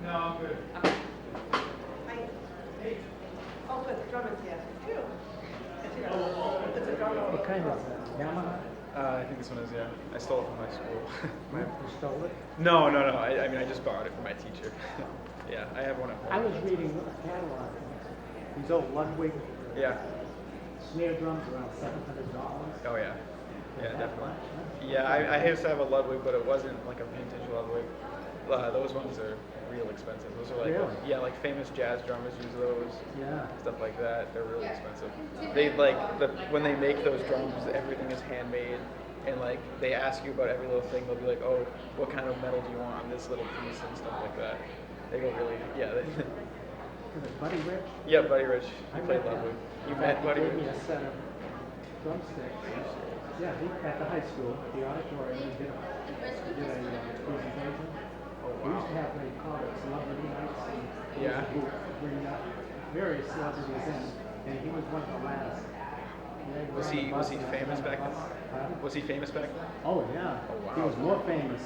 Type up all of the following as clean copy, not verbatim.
No, I'm good. Oh, but the drummer's here too. What kind is that? Yamaha? I think this one is, yeah. I stole it from my school. You stole it? No. I mean, I just borrowed it from my teacher. Yeah, I have one at home. I was reading a catalog. These old Ludwig Yeah. snare drums around $700. Oh, yeah. Yeah, That definitely. much, huh? Yeah, I used to have a Ludwig, but it wasn't like a vintage Ludwig. Those ones are real expensive. Those are like, Really? yeah, like famous jazz drummers use those. Yeah. Stuff like that. They're really expensive. They when they make those drums, everything is handmade, and like they ask you about every little thing. They'll be like, oh, what kind of metal do you want on this little piece and stuff like that. They go really, yeah. Was it Buddy Rich? Yeah, Buddy Rich. He I played met Ludwig. him. You In met fact, Buddy He gave me Rich? a set of drumsticks. Yeah, at the high school, at the auditorium, he did a presentation. Oh, We used to wow. have what they called it celebrity nights. And we Yeah. used to bring up various celebrities in, and he was one of the last. Yeah, Was on the he bus, and I famous was on back the then? bus. Huh? Was he famous back then? Oh, yeah. Oh, wow. He was more famous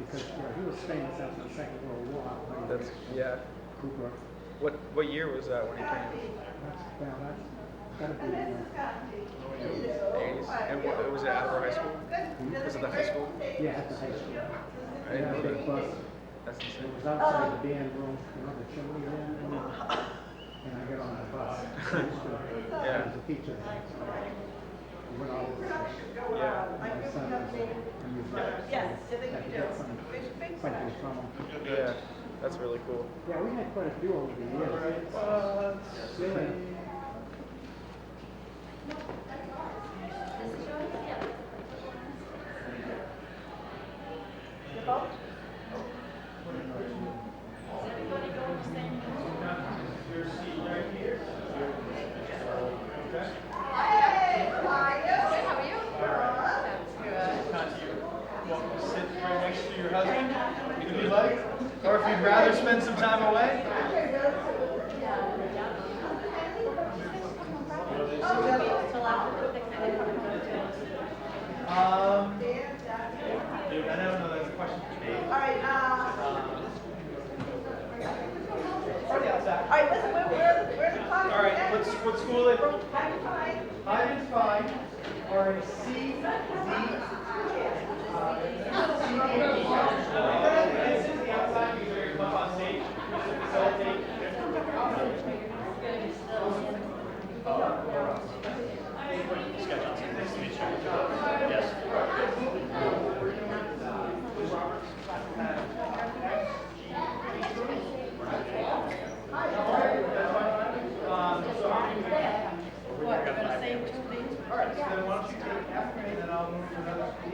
because he was famous after the Second World War. When he That's was yeah. Cooper. What year was that when he came? That's gotta be. 80s. And was it Attleboro High School? Was it the high school? Yeah, at the high school. I didn't Yeah, know big that. bus. That's It insane. was outside the band room, you know, the chimney there. And I got on the bus. I used to, I was a teacher. We went all over the place. Yeah. My son was a musician. Yes, So I had to get something from him. Yeah. That's really cool. Yeah, we had quite a few over the years. Really. Sit right next to your husband, if you'd like, or if you'd rather spend some time away. I don't know. That's a question for me. All right, listen, where's the clock? All right. What school is? I'm fine. I'm fine. All right. C D. What, we're gonna say two things? All right. So then why don't you take after me, and then I'll move to another school.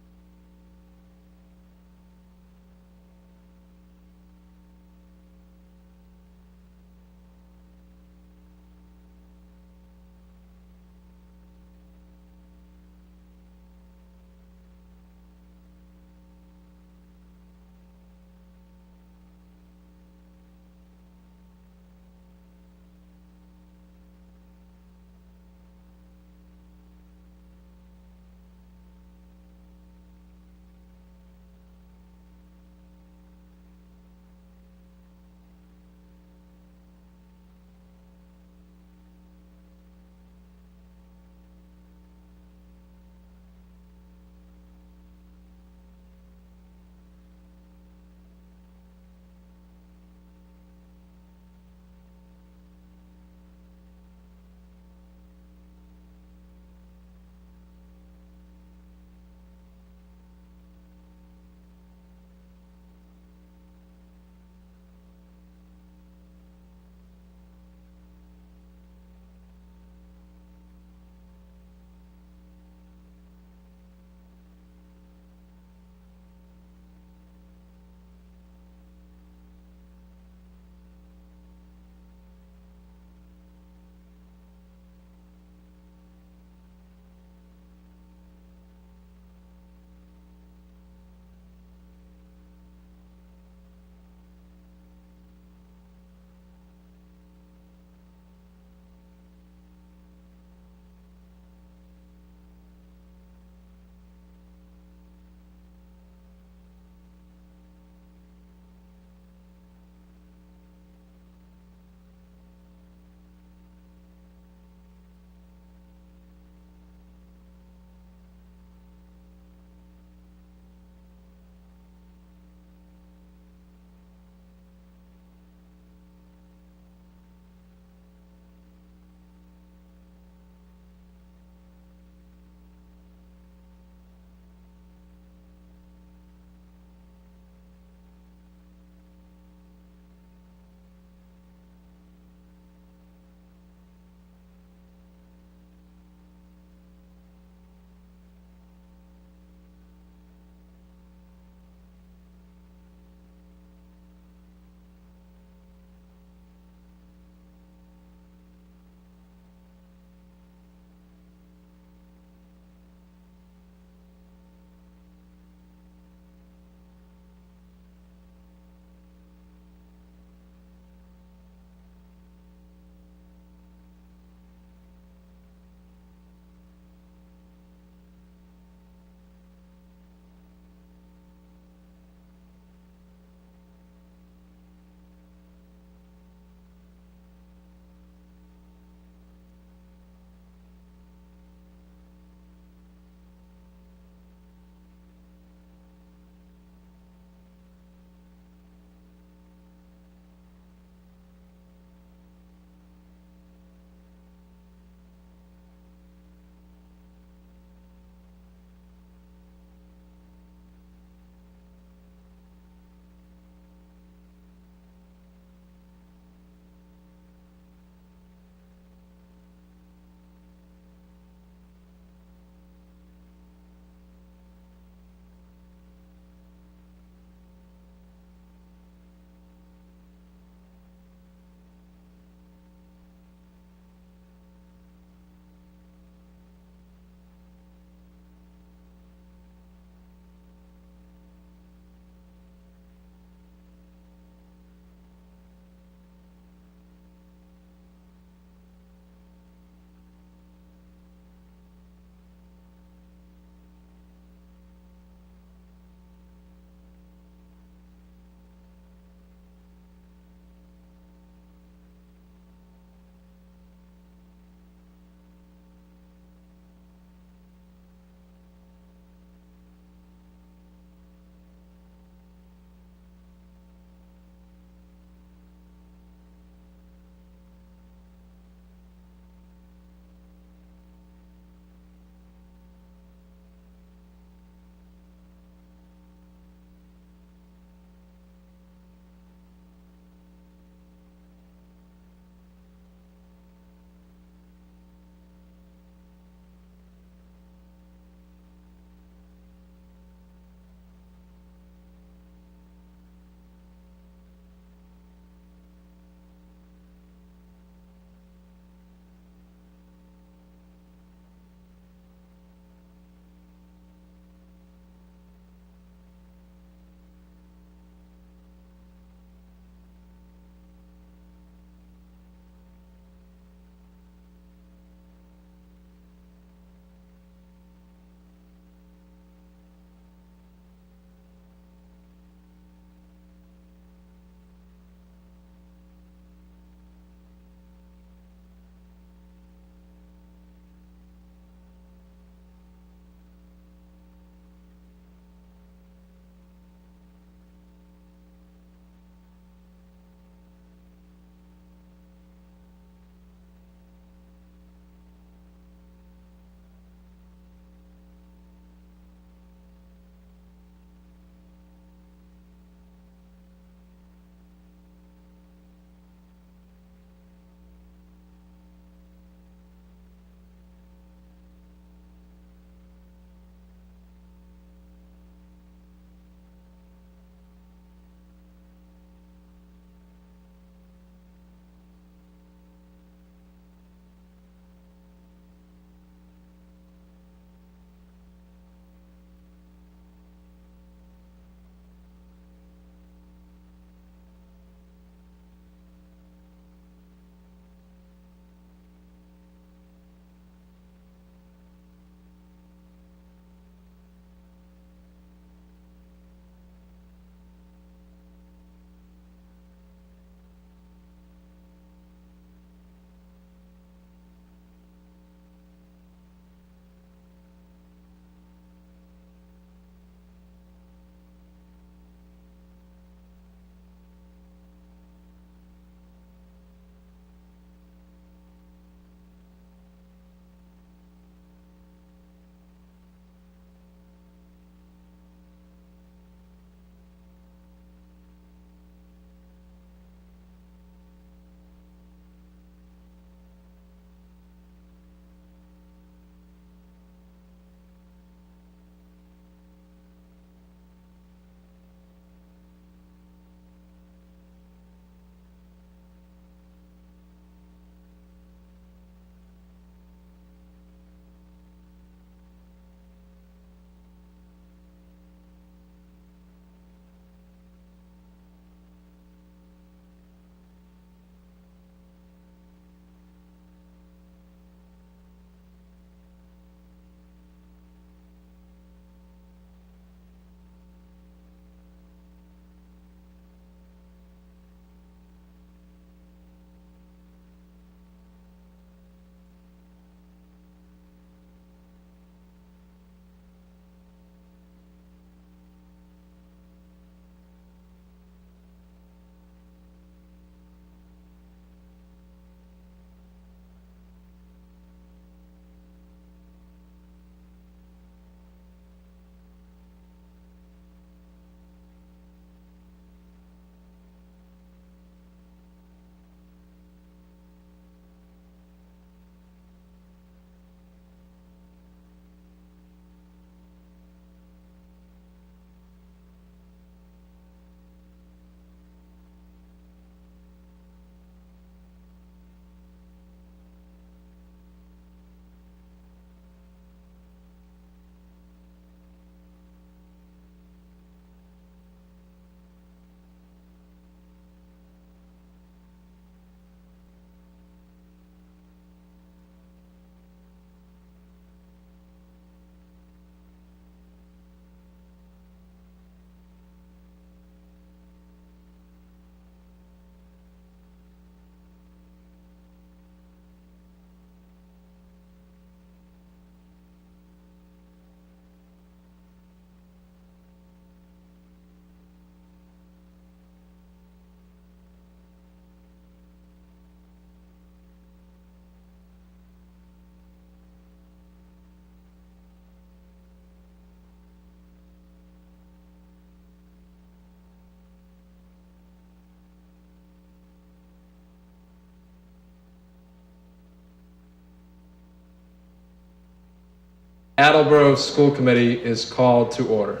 Attleboro School Committee is called to order.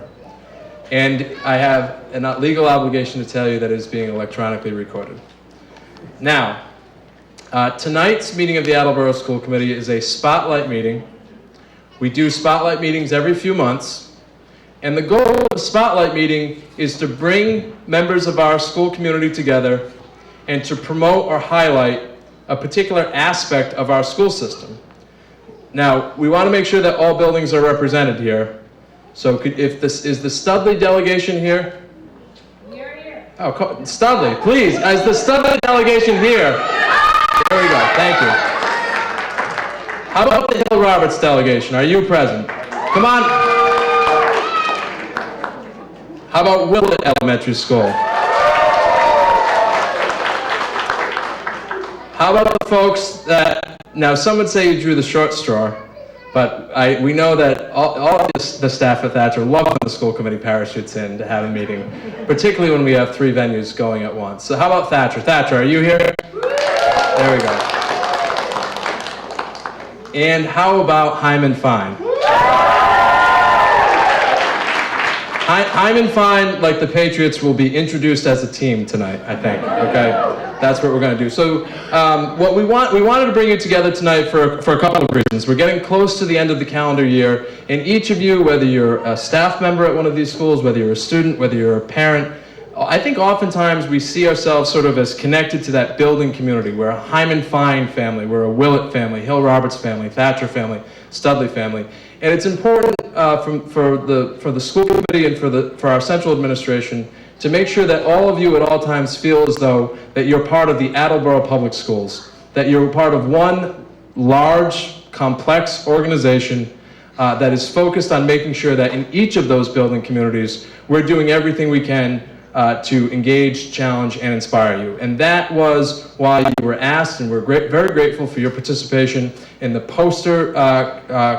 And I have a legal obligation to tell you that it is being electronically recorded. Now, tonight's meeting of the Attleboro School Committee is a spotlight meeting. We do spotlight meetings every few months. And the goal of the spotlight meeting is to bring members of our school community together and to promote or highlight a particular aspect of our school system. Now, we want to make sure that all buildings are represented here. So if this is the Studley delegation here? Here, here. Oh, Studley, please, as the Studley delegation here. There we go, thank you. How about the Hill Roberts delegation? Are you present? Come on. How about Willett Elementary School? How about the folks that, now some would say you drew the short straw, but we know that all the staff at Thatcher love when the school committee parachutes in to have a meeting, particularly when we have 3 venues going at once. So how about Thatcher? Thatcher, are you here? There we go. And how about Hyman Fine? Hyman Fine, like the Patriots, will be introduced as a team tonight, I think, okay? That's what we're going to do. So what we wanted to bring you together tonight for a couple of reasons. We're getting close to the end of the calendar year, and each of you, whether you're a staff member at one of these schools, whether you're a student, whether you're a parent, I think oftentimes we see ourselves sort of as connected to that building community. We're a Hyman Fine family, we're a Willett family, Hill Roberts family, Thatcher family, Studley family. And it's important for the school committee and for our central administration to make sure that all of you at all times feel as though that you're part of the Attleboro Public Schools, that you're part of one large, complex organization that is focused on making sure that in each of those building communities, we're doing everything we can to engage, challenge, and inspire you. And that was why you were asked, and we're very grateful for your participation in the poster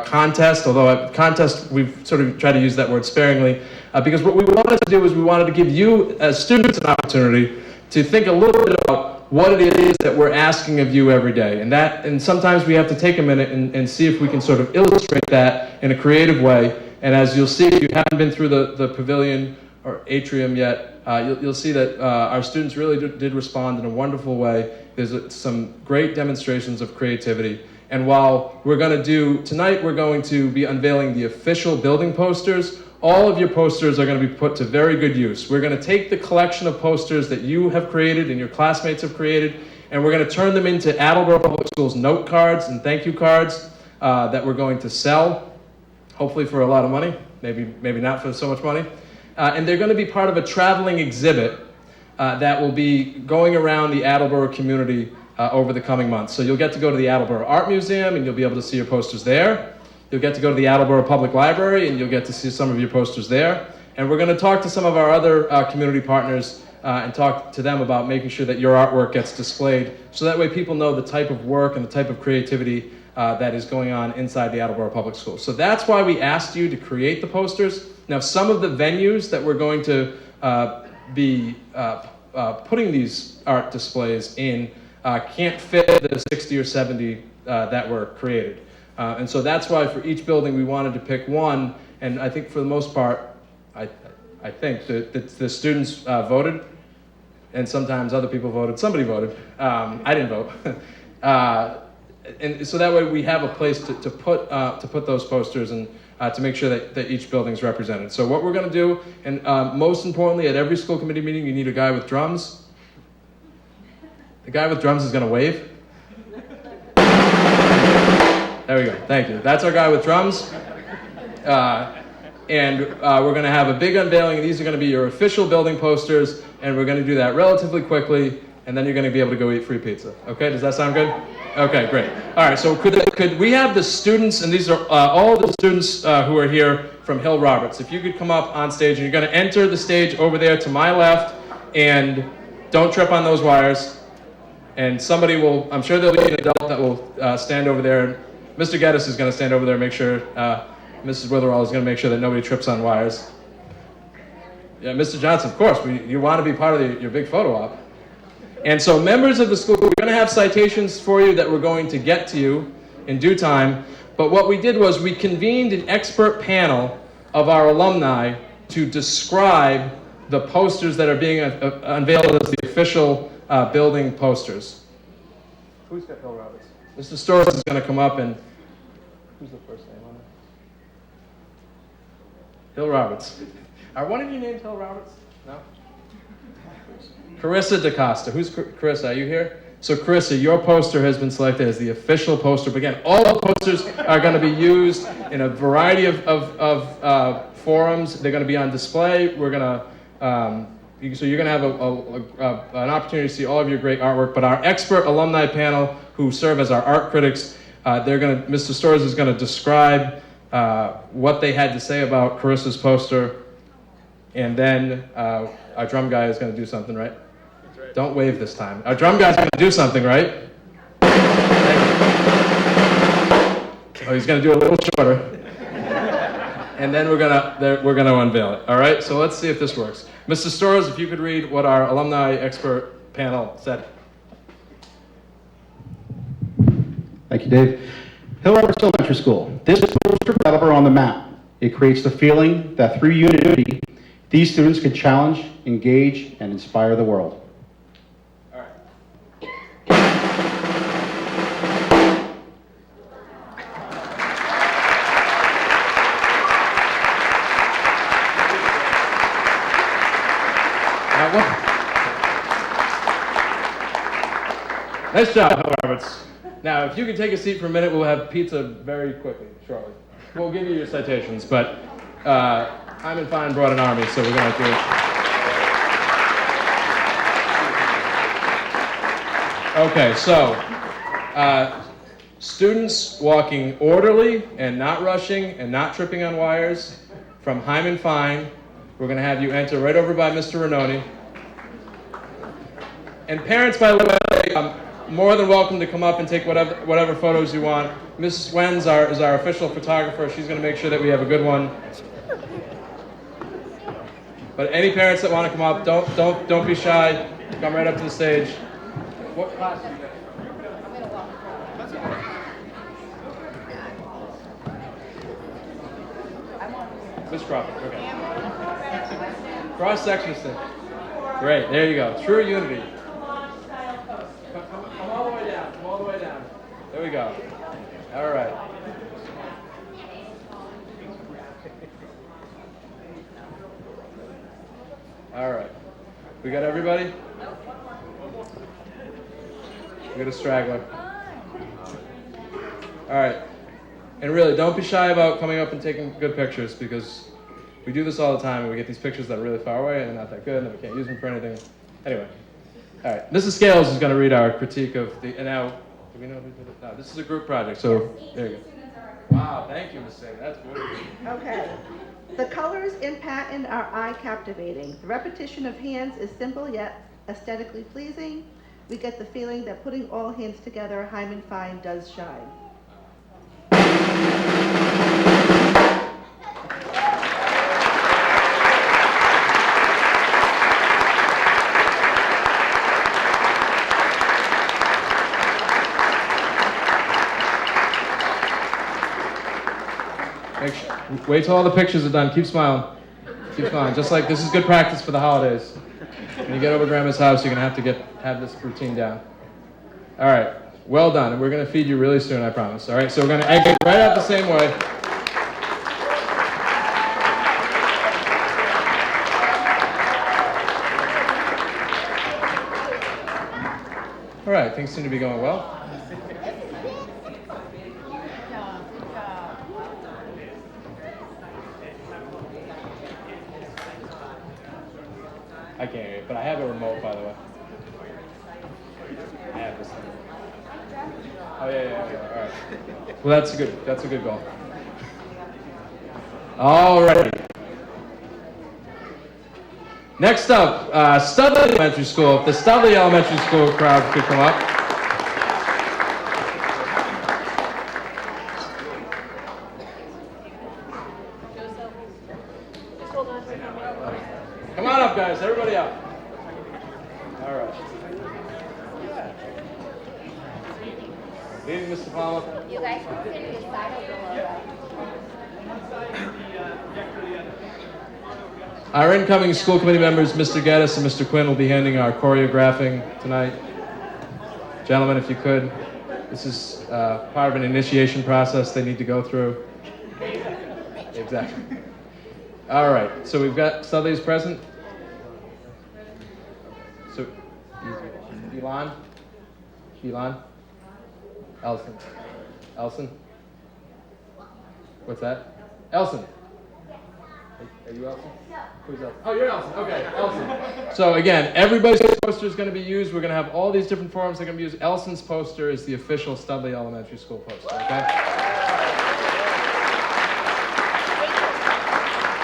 contest, although contest, we've sort of tried to use that word sparingly, because what we wanted to do is we wanted to give you, as students, an opportunity to think a little bit about what it is that we're asking of you every day. And sometimes we have to take a minute and see if we can sort of illustrate that in a creative way. And as you'll see, if you haven't been through the pavilion or atrium yet, you'll see that our students really did respond in a wonderful way. There's some great demonstrations of creativity. And while we're going to do, tonight we're going to be unveiling the official building posters. All of your posters are going to be put to very good use. We're going to take the collection of posters that you have created and your classmates have created, and we're going to turn them into Attleboro Public Schools note cards and thank you cards that we're going to sell, hopefully for a lot of money, maybe not for so much money. And they're going to be part of a traveling exhibit that will be going around the Attleboro community over the coming months. So you'll get to go to the Attleboro Art Museum and you'll be able to see your posters there. You'll get to go to the Attleboro Public Library and you'll get to see some of your posters there. And we're going to talk to some of our other community partners and talk to them about making sure that your artwork gets displayed so that way people know the type of work and the type of creativity that is going on inside the Attleboro Public Schools. So that's why we asked you to create the posters. Now, some of the venues that we're going to be putting these art displays in can't fit the 60 or 70 that were created. And so that's why for each building we wanted to pick one, and I think for the most part, I think the students voted, and sometimes other people voted. Somebody voted. I didn't vote. And so that way we have a place to put those posters and to make sure that each building is represented. So what we're going to do, and most importantly, at every school committee meeting, you need a guy with drums. The guy with drums is going to wave. There we go. Thank you. That's our guy with drums. And we're going to have a big unveiling. These are going to be your official building posters, and we're going to do that relatively quickly, and then you're going to be able to go eat free pizza. Okay, does that sound good? Okay, great. All right, so could we have the students, and these are all the students who are here from Hill Roberts. If you could come up on stage, and you're going to enter the stage over there to my left, and don't trip on those wires. And somebody will, I'm sure there'll be an adult that will stand over there. Mr. Geddes is going to stand over there and make sure, Mrs. Witherall is going to make sure that nobody trips on wires. Yeah, Mr. Johnson, of course, you want to be part of your big photo op. And so members of the school, we're going to have citations for you that we're going to get to you in due time. But what we did was we convened an expert panel of our alumni to describe the posters that are being unveiled as the official building posters. Who's got Hill Roberts? Mr. Storrs is going to come up and... Who's the first name on it? Hill Roberts. Are one of you named Hill Roberts? No? Carissa DaCosta. Who's Carissa? Are you here? So Carissa, your poster has been selected as the official poster. But again, all the posters are going to be used in a variety of forums. They're going to be on display. We're going to... so you're going to have an opportunity to see all of your great artwork. But our expert alumni panel, who serve as our art critics, Mr. Storrs is going to describe what they had to say about Carissa's poster, and then our drum guy is going to do something, right? That's right. Don't wave this time. Our drum guy's going to do something, right? Oh, he's going to do a little shorter, and then we're going to unveil it. All right. So let's see if this works. Mr. Storrs, if you could read what our alumni expert panel said. Thank you, Dave. Hill Roberts Elementary School. This puts Attleboro on the map. It creates the feeling that through unity, these students can challenge, engage, and inspire the world. All right. Nice job, Hill Roberts. Now, if you could take a seat for a minute, we'll have pizza very quickly, shortly. We'll give you your citations, but Hyman Fine brought an army, so we're going to do it. Okay, so students walking orderly and not rushing and not tripping on wires from Hyman Fine. We're going to have you enter right over by Mr. Ranoni. And parents, by the way, more than welcome to come up and take whatever photos you want. Mrs. Wenz is our official photographer. She's going to make sure that we have a good one. But any parents that want to come up, don't be shy. Come right up to the stage. What class are you in? Miss Crawford. Okay. Cross section thing. Great. There you go. True unity. Come all the way down. Come all the way down. There we go. All right. All right. We got everybody? We got a straggler. All right. And really, don't be shy about coming up and taking good pictures, because we do this all the time and we get these pictures that are really far away and they're not that good and we can't use them for anything. Anyway. All right. Mrs. Scales is going to read our critique of the... And now, do we know who did it? No, this is a group project, so there you go. Wow, thank you, Ms. Singh. That's good. Okay. The colors in patent are eye-captivating. The repetition of hands is simple yet aesthetically pleasing. We get the feeling that putting all hands together, Hyman Fine does shine. Wait till all the pictures are done. Keep smiling. Keep smiling. Just like this is good practice for the holidays. When you get over Grandma's house, you're going to have to have this routine down. All right. Well done. And we're going to feed you really soon, I promise. All right. So we're going to exit right out the same way. All right. Things seem to be going well. I can't hear you, but I have a remote, by the way. I have this thing. Oh, yeah. All right. Well, that's a good goal. All right. Next up, Studley Elementary School. If the Studley Elementary School crowd could come up. Come on up, guys. Everybody up. All right. Leading Mr. Palmer. You guys can sit beside of the logo. Our incoming school committee members, Mr. Geddes and Mr. Quinn, will be handing our choreographing tonight. Gentlemen, if you could, this is part of an initiation process they need to go through. Exactly. All right, so we've got Southley's present. So, Elon? Elson? What's that? Elson? Are you Elson? Who's Elson? Oh, you're Elson. Okay, Elson. So again, everybody's poster is going to be used. We're going to have all these different forms that are going to be used. Elson's poster is the official Studley Elementary School poster, okay?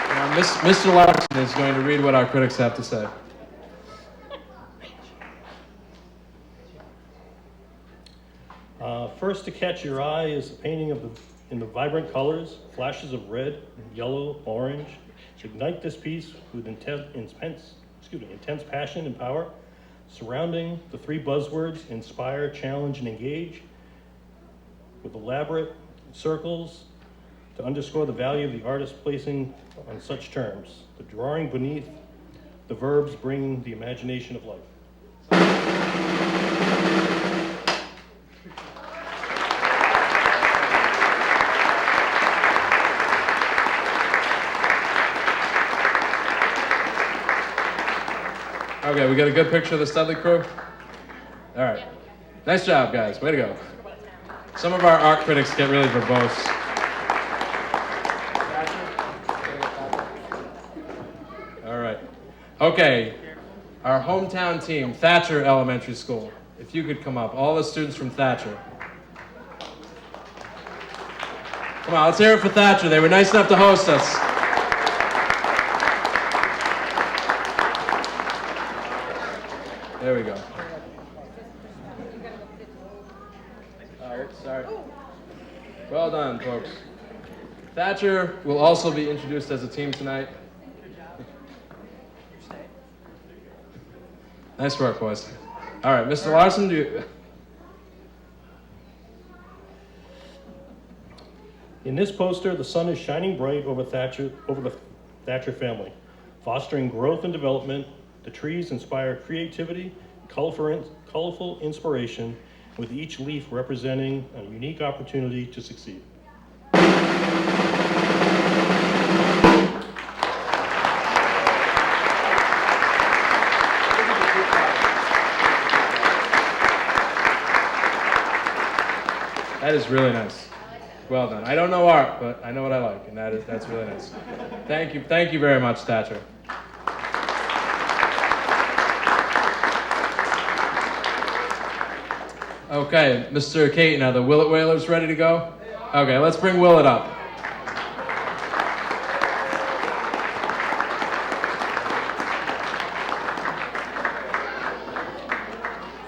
Now, Mr. Larson is going to read what our critics have to say. First to catch your eye is a painting in the vibrant colors, flashes of red, yellow, orange. Ignite this piece with intense passion and power, surrounding the three buzzwords, inspire, challenge, and engage, with elaborate circles to underscore the value of the artist placing on such terms. The drawing beneath the verbs bring the imagination of life. Okay, we got a good picture of the Studley crew? All right. Nice job, guys. Way to go. Some of our art critics get really verbose. All right. Okay, our hometown team, Thatcher Elementary School. If you could come up, all the students from Thatcher. Come on, let's hear it for Thatcher. They were nice enough to host us. There we go. Sorry. Well done, folks. Thatcher will also be introduced as a team tonight. Nice work, boys. All right, Mr. Larson, do you... In this poster, the sun is shining bright over the Thatcher family, fostering growth and development. The trees inspire creativity, colorful inspiration, with each leaf representing a unique opportunity to succeed. That is really nice. Well done. I don't know art, but I know what I like, and that's really nice. Thank you very much, Thatcher. Okay, Mr. Caton, are the Willett Whalers ready to go? Okay, let's bring Willett up.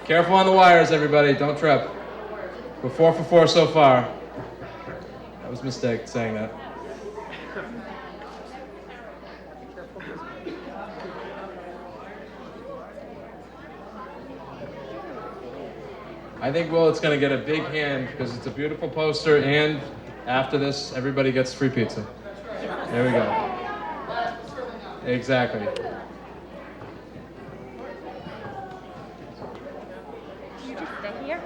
Careful on the wires, everybody. Don't trip. We're 4 for 4 so far. That was a mistake saying that. I think Willett's going to get a big hand because it's a beautiful poster, and after this, everybody gets free pizza. There we go. Exactly. You just stay here.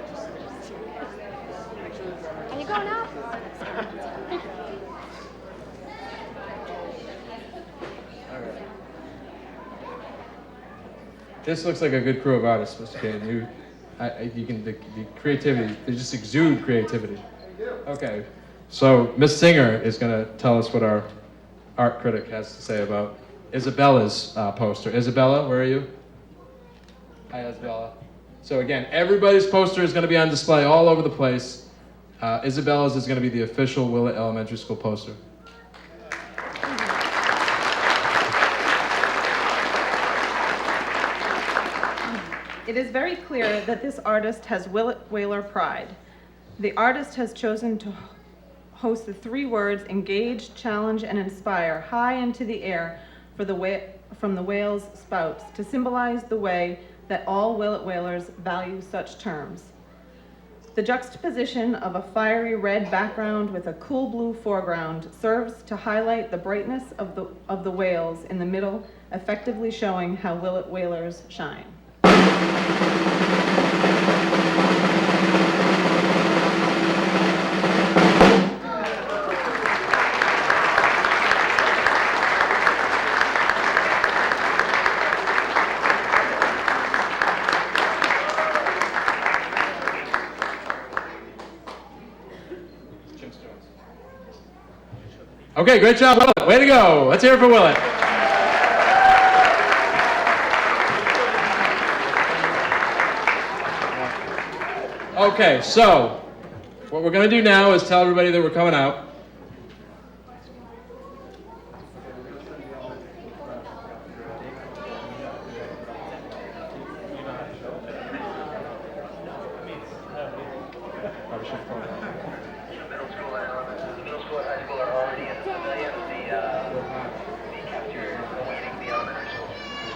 Are you going out? This looks like a good crew of artists, Mr. Caden. The creativity, they just exude creativity. Okay, so Miss Singer is going to tell us what our art critic has to say about Isabella's poster. Isabella, where are you? Hi, Isabella. So again, everybody's poster is going to be on display all over the place. Isabella's is going to be the official Willett Elementary School poster. It is very clear that this artist has Willett Whaler pride. The artist has chosen to host the three words engage, challenge, and inspire high into the air from the whale's spouts to symbolize the way that all Willett Whalers value such terms. The juxtaposition of a fiery red background with a cool blue foreground serves to highlight the brightness of the whales in the middle, effectively showing how Willet whalers shine. Okay, great job, Willet. Way to go. Let's hear it for Willet. Okay, so what we're going to do now is tell everybody that we're coming out.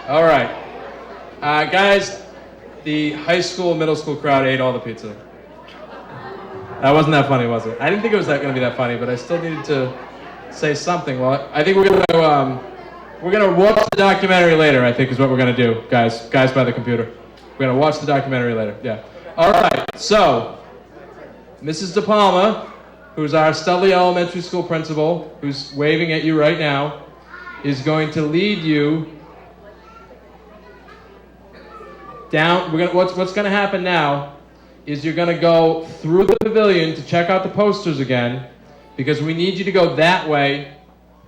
All right. Guys, the high school, middle school crowd ate all the pizza. That wasn't that funny, was it? I didn't think it was going to be that funny, but I still needed to say something. Well, I think we're going to watch the documentary later, I think is what we're going to do, guys by the computer. We're going to watch the documentary later, yeah. All right, so Mrs. De Palma, who's our Studley Elementary School principal, who's waving at you right now, is going to lead you down. What's going to happen now is you're going to go through the pavilion to check out the posters again, because we need you to go that way,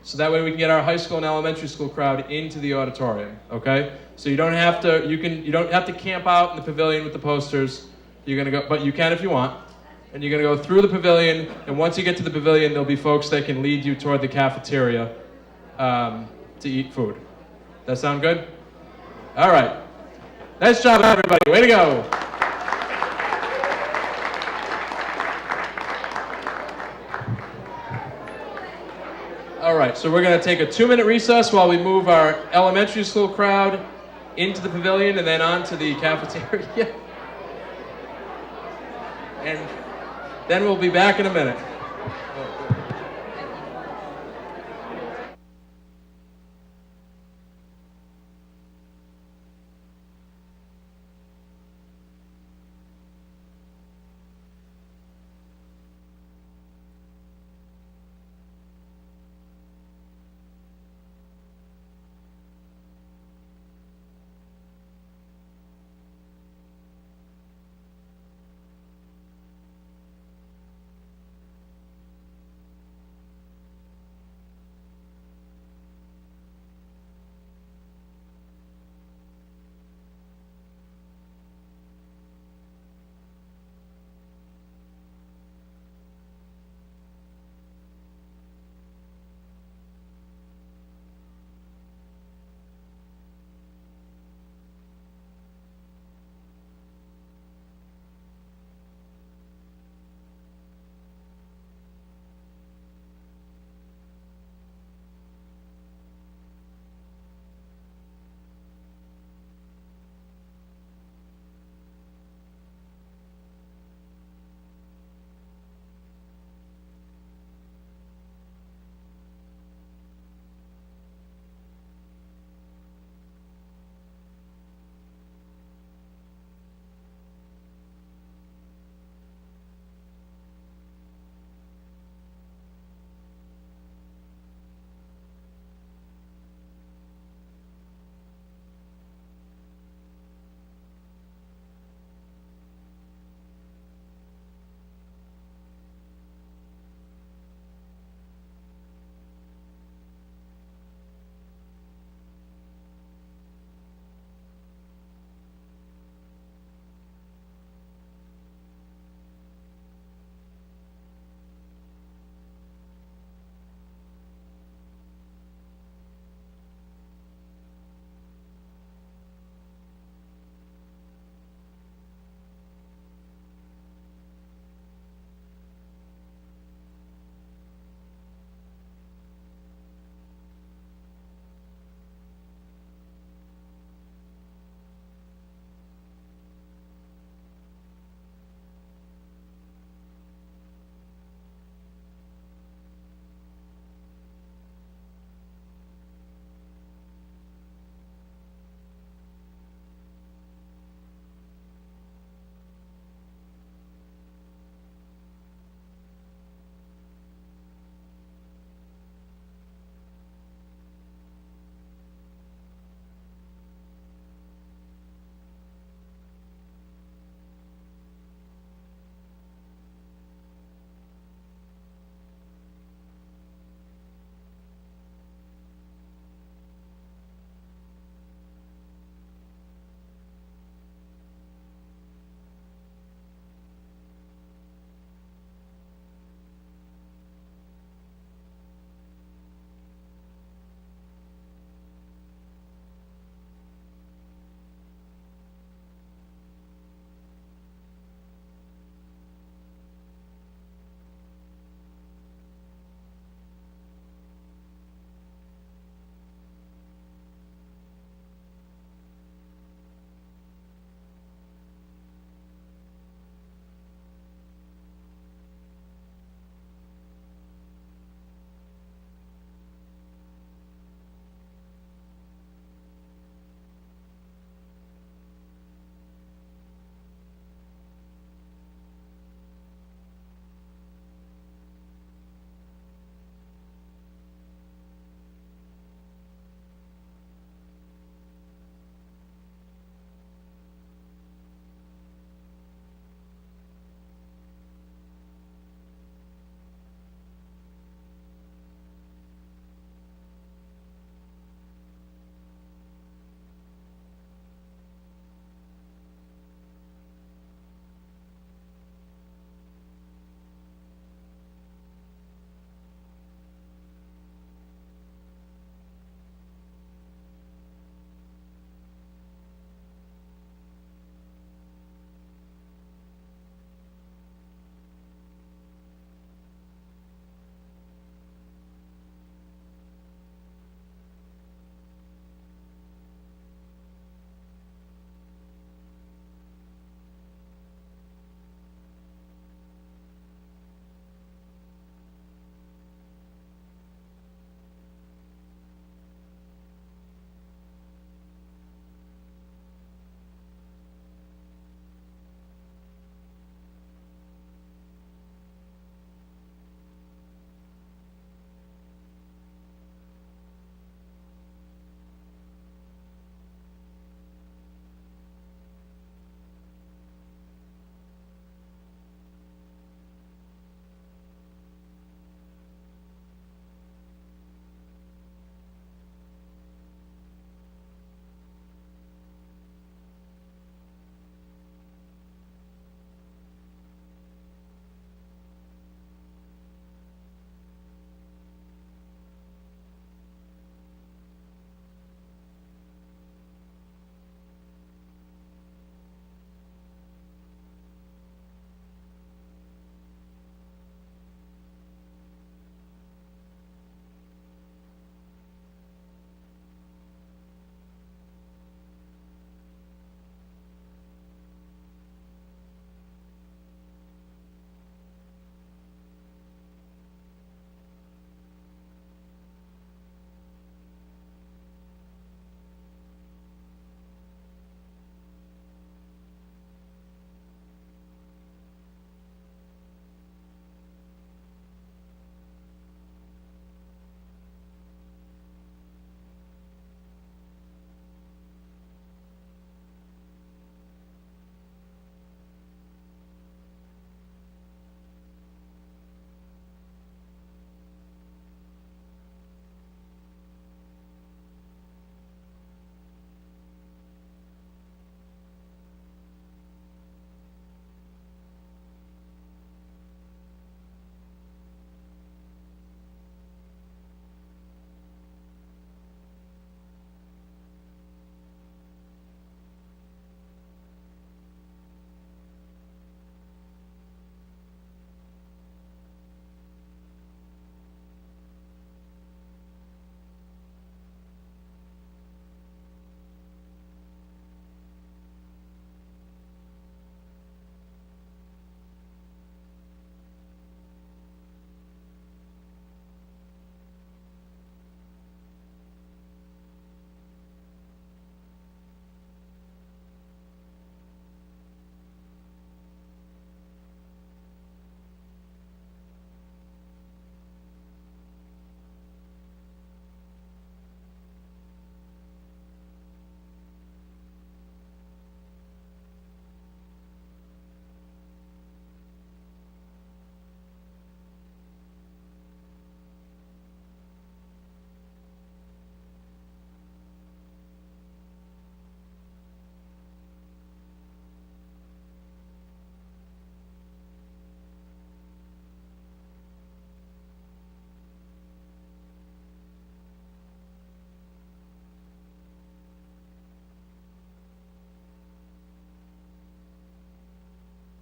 so that way we can get our high school and elementary school crowd into the auditorium. Okay? So you don't have to. You don't have to camp out in the pavilion with the posters. You're going to go, but you can if you want. And you're going to go through the pavilion, and once you get to the pavilion, there'll be folks that can lead you toward the cafeteria to eat food. That sound good? All right. Nice job, everybody. Way to go. All right, so we're going to take a 2-minute recess while we move our elementary school crowd into the pavilion and then on to the cafeteria. And then we'll be back in a minute.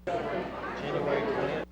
January 20th.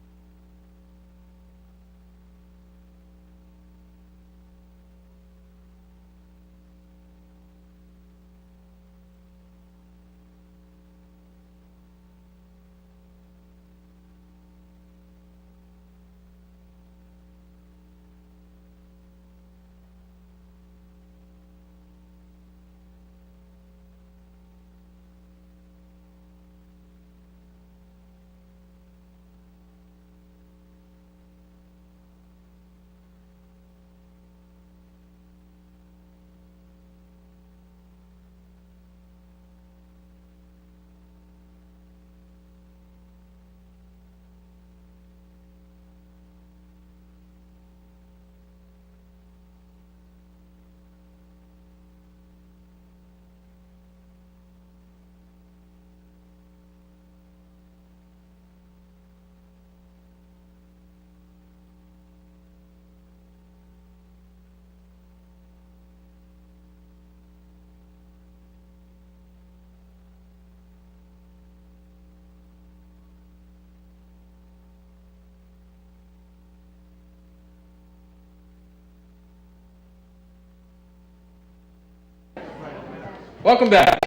Welcome back.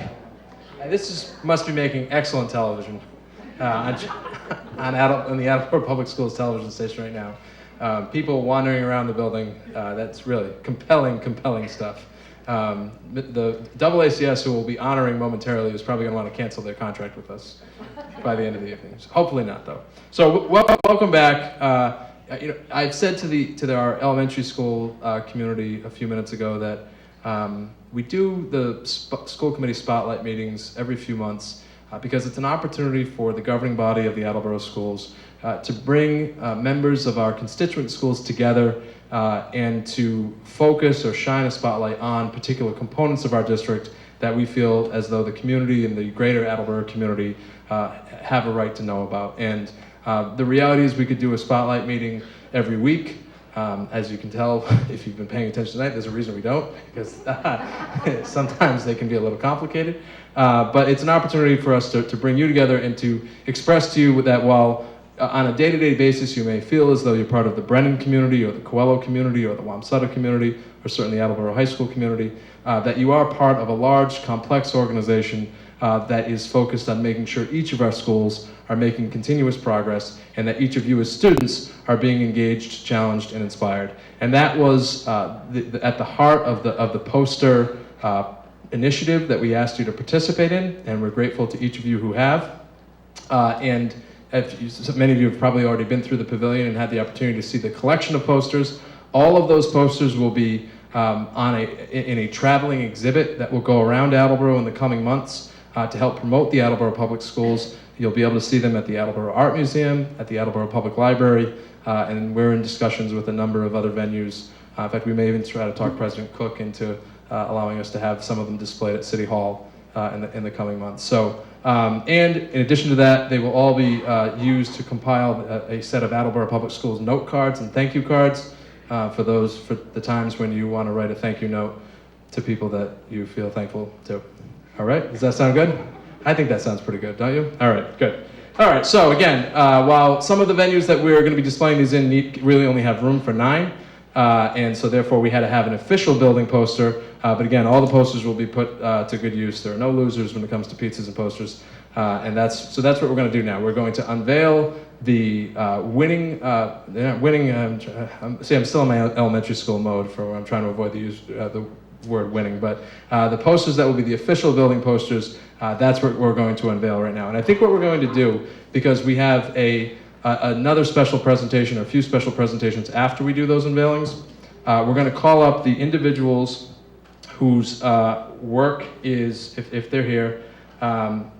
Must be making excellent television on the Attleboro Public Schools television station right now. People wandering around the building, that's really compelling stuff. The AACS, who will be honoring momentarily, is probably going to want to cancel their contract with us by the end of the evening. So hopefully not, though. So welcome back. I've said to our elementary school community a few minutes ago that we do the school committee spotlight meetings every few months because it's an opportunity for the governing body of the Attleboro schools to bring members of our constituent schools together and to focus or shine a spotlight on particular components of our district that we feel as though the community and the greater Attleboro community have a right to know about. And the reality is we could do a spotlight meeting every week. As you can tell, if you've been paying attention tonight, there's a reason we don't, because sometimes they can be a little complicated. But it's an opportunity for us to bring you together and to express to you that while on a day-to-day basis you may feel as though you're part of the Brennan community or the Coelho community or the Wamsutta community or certainly Attleboro High School community, that you are part of a large, complex organization that is focused on making sure each of our schools are making continuous progress and that each of you as students are being engaged, challenged, and inspired. And that was at the heart of the poster initiative that we asked you to participate in, and we're grateful to each of you who have. And many of you have probably already been through the pavilion and had the opportunity to see the collection of posters. All of those posters will be in a traveling exhibit that will go around Attleboro in the coming months to help promote the Attleboro Public Schools. You'll be able to see them at the Attleboro Art Museum, at the Attleboro Public Library, and we're in discussions with a number of other venues. In fact, we may even try to talk President Cook into allowing us to have some of them displayed at City Hall in the coming months. So, and in addition to that, they will all be used to compile a set of Attleboro Public Schools note cards and thank you cards for the times when you want to write a thank you note to people that you feel thankful to. All right, does that sound good? I think that sounds pretty good, don't you? All right, good. All right, so again, while some of the venues that we're going to be displaying these in really only have room for 9, and so therefore we had to have an official building poster, but again, all the posters will be put to good use. There are no losers when it comes to pizzas and posters, and that's what we're going to do now. We're going to unveil the winning. See, I'm still in my elementary school mode for I'm trying to avoid the word winning, but the posters that will be the official building posters, that's what we're going to unveil right now. And I think what we're going to do, because we have another special presentation, or a few special presentations after we do those unveilings, we're going to call up the individuals whose work is, if they're here, and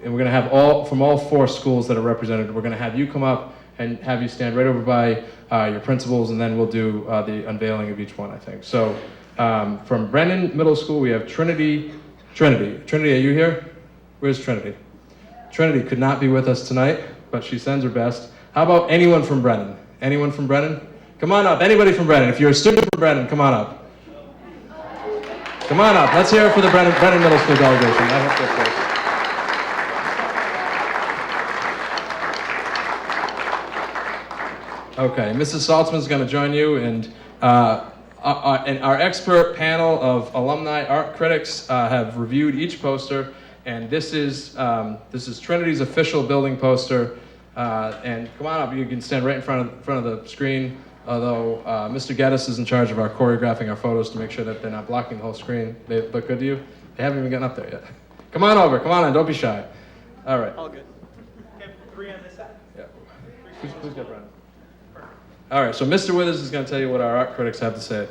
we're going to have from all 4 schools that are represented, we're going to have you come up and have you stand right over by your principals, and then we'll do the unveiling of each one, I think. So from Brennan Middle School, we have Trinity, are you here? Where's Trinity? Trinity could not be with us tonight, but she sends her best. How about anyone from Brennan? Anyone from Brennan? Come on up, anybody from Brennan. If you're a student from Brennan, come on up. Come on up, let's hear it for the Brennan Middle School delegation. I hope they're close. Okay, Mrs. Saltzman's going to join you, and our expert panel of alumni art critics have reviewed each poster, and this is Trinity's official building poster. And come on up, you can stand right in front of the screen. Although Mr. Geddes is in charge of our choreographing our photos to make sure that they're not blocking the whole screen. They look good to you? They haven't even gotten up there yet. Come on over, come on in, don't be shy. All right. All good. Okay, 3 on this side. Yeah. Who's got Brandon? All right, so Mr. Withers is going to tell you what our art critics have to say.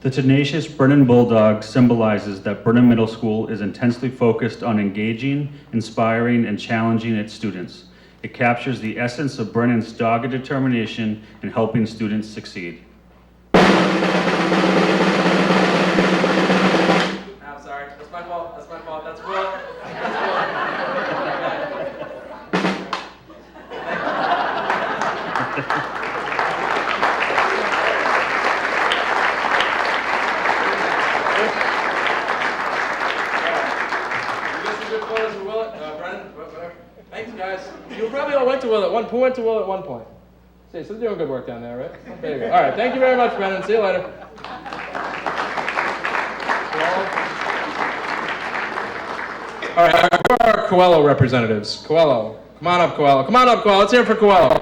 The tenacious Brennan Bulldog symbolizes that Brennan Middle School is intensely focused on engaging, inspiring, and challenging its students. It captures the essence of Brennan's dogged determination in helping students succeed. I'm sorry, that's my fault, that's Will. Thanks, guys. You probably all went to Will at one. Who went to Will at one point? See, so they're doing good work down there, right? There you go. All right, thank you very much, Brennan. See you later. All right, who are our Coelho representatives? Coelho, come on up, Coelho. Come on up, Coelho. Let's hear it for Coelho.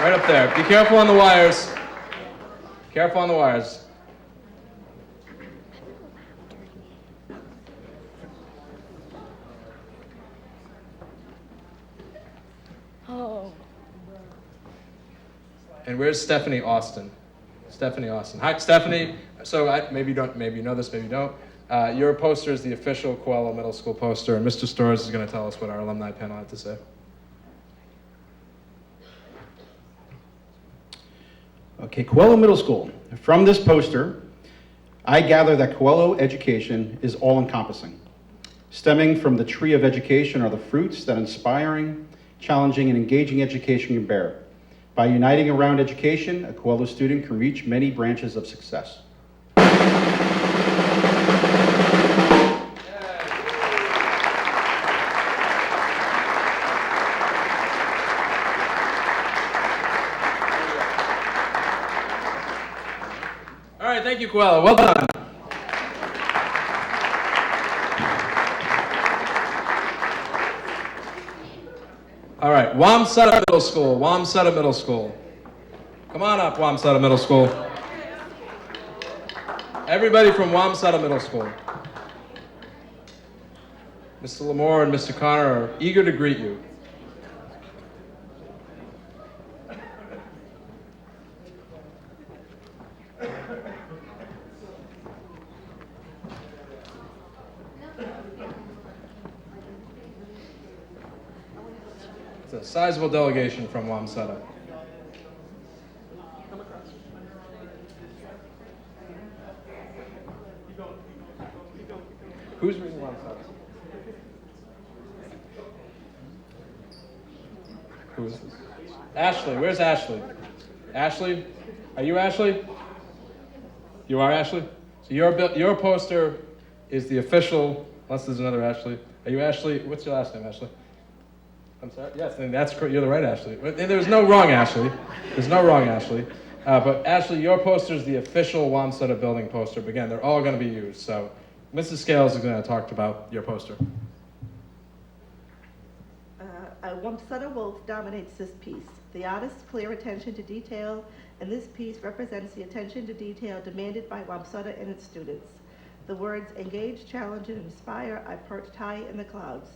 Right up there. Be careful on the wires. Careful on the wires. Oh. And where's Stephanie Austin? Stephanie Austin. Hi, Stephanie. So maybe you know this, maybe you don't. Your poster is the official Coelho Middle School poster, and Mr. Storrs is going to tell us what our alumni panel had to say. Okay, Coelho Middle School. From this poster, I gather that Coelho education is all-encompassing. Stemming from the tree of education are the fruits that inspiring, challenging, and engaging education can bear. By uniting around education, a Coelho student can reach many branches of success. All right, thank you, Coelho. Well done. All right, Wamsutta Middle School. Wamsutta Middle School. Come on up, Wamsutta Middle School. Everybody from Wamsutta Middle School. Mr. Lamore and Mr. Connor are eager to greet you. It's a sizable delegation from Wamsutta. Who's reading Wamsutta? Who is this? Ashley, where's Ashley? Ashley? Are you Ashley? You are Ashley? So your poster is the official, unless there's another Ashley. Are you Ashley? What's your last name, Ashley? I'm sorry? Yes, that's correct. You're the right Ashley. There's no wrong Ashley. There's no wrong Ashley. But Ashley, your poster is the official Wamsutta building poster. But again, they're all going to be used. So Mrs. Scales is going to talk about your poster. A Wamsutta wolf dominates this piece. The artist's clear attention to detail, and this piece represents the attention to detail demanded by Wamsutta and its students. The words engage, challenge, and inspire are perched high in the clouds.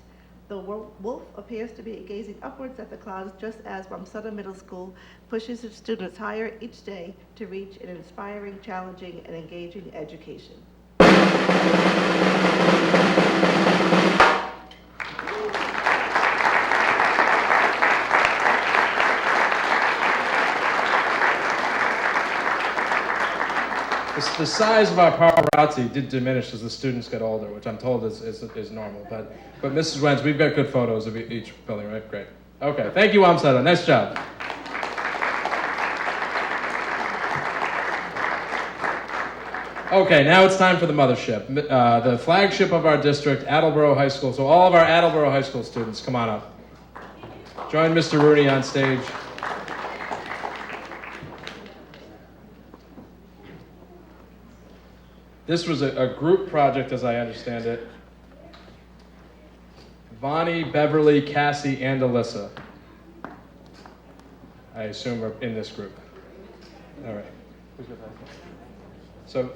The wolf appears to be gazing upwards at the clouds, just as Wamsutta Middle School pushes its students higher each day to reach an inspiring, challenging, and engaging education. The size of our paparazzi did diminish as the students get older, which I'm told is normal. But Mrs. Wentz, we've got good photos of each building, right? Great. Okay, thank you, Wamsutta. Nice job. Okay, now it's time for the mothership, the flagship of our district, Attleboro High School. So all of our Attleboro High School students, come on up. Join Mr. Rooney on stage. This was a group project, as I understand it. Vonnie, Beverly, Cassie, and Alyssa, I assume, are in this group. All right. So,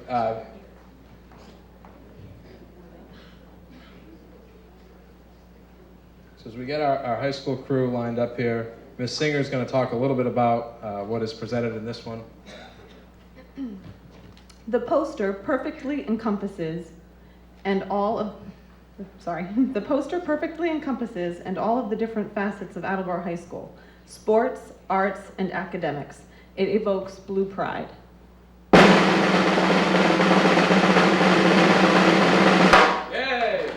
as we get our high school crew lined up here, Ms. Singer is going to talk a little bit about what is presented in this one. The poster perfectly encompasses the poster perfectly encompasses and all of the different facets of Attleboro High School: sports, arts, and academics. It evokes blue pride. Yay!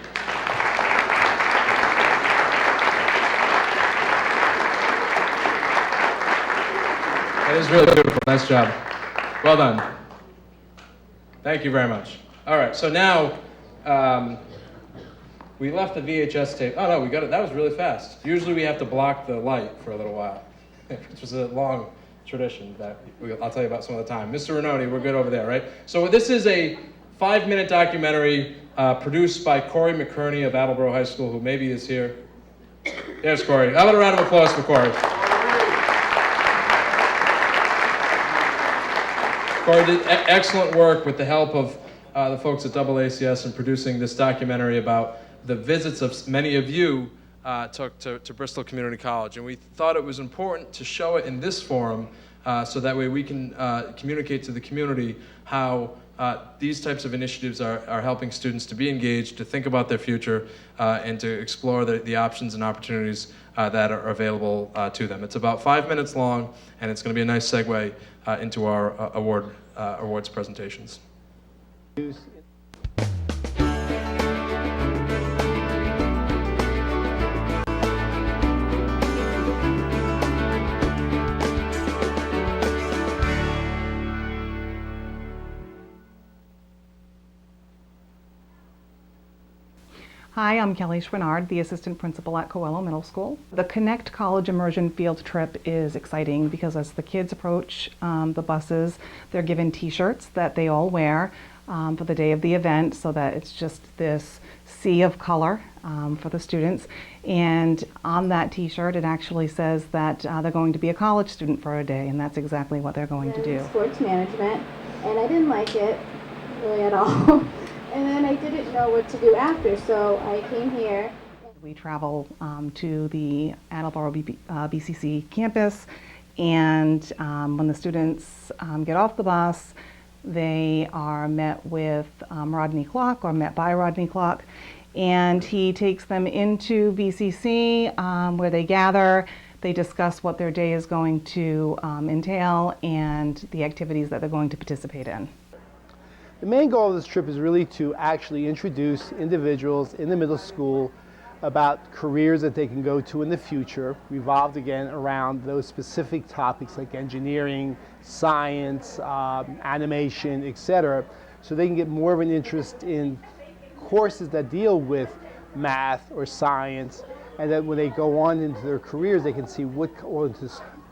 That is really beautiful. Nice job. Well done. Thank you very much. All right, so now we left the VHS tape. Oh no, we got it. That was really fast. Usually we have to block the light for a little while, which was a long tradition that I'll tell you about some other time. Mr. Renoni, we're good over there, right? So this is a 5-minute documentary produced by Corey McKerney of Attleboro High School, who maybe is here. There's Corey. How about a round of applause for Corey? Corey did excellent work with the help of the folks at AACS in producing this documentary about the visits of many of you took to Bristol Community College. And we thought it was important to show it in this forum so that way we can communicate to the community how these types of initiatives are helping students to be engaged, to think about their future, and to explore the options and opportunities that are available to them. It's about 5 minutes long, and it's going to be a nice segue into our awards presentations. Hi, I'm Kelly Schwinard, the assistant principal at Coelho Middle School. The Connect College Immersion Field Trip is exciting because as the kids approach the buses, they're given t-shirts that they all wear for the day of the event, so that it's just this sea of color for the students. And on that t-shirt, it actually says that they're going to be a college student for a day, and that's exactly what they're going to do. Sports management, and I didn't like it really at all. And then I didn't know what to do after, so I came here. We travel to the Attleboro BCC campus, and when the students get off the bus, they are met with Rodney Clark, or met by Rodney Clark, and he takes them into BCC where they gather. They discuss what their day is going to entail and the activities that they're going to participate in. The main goal of this trip is really to actually introduce individuals in the middle school about careers that they can go to in the future, revolved again around those specific topics like engineering, science, animation, etc. So they can get more of an interest in courses that deal with math or science, and that when they go on into their careers, they can see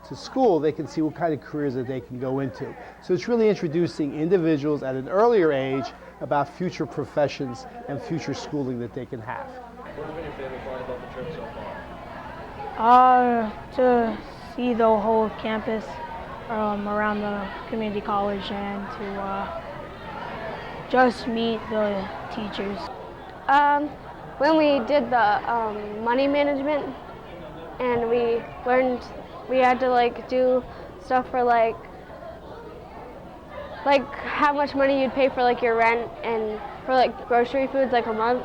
to school, they can see what kind of careers that they can go into. So it's really introducing individuals at an earlier age about future professions and future schooling that they can have. What has been your favorite part about the trip so far? To see the whole campus around the community college, and to just meet the teachers. When we did the money management, and we learned, we had to do stuff for like how much money you'd pay for your rent and for grocery foods a month.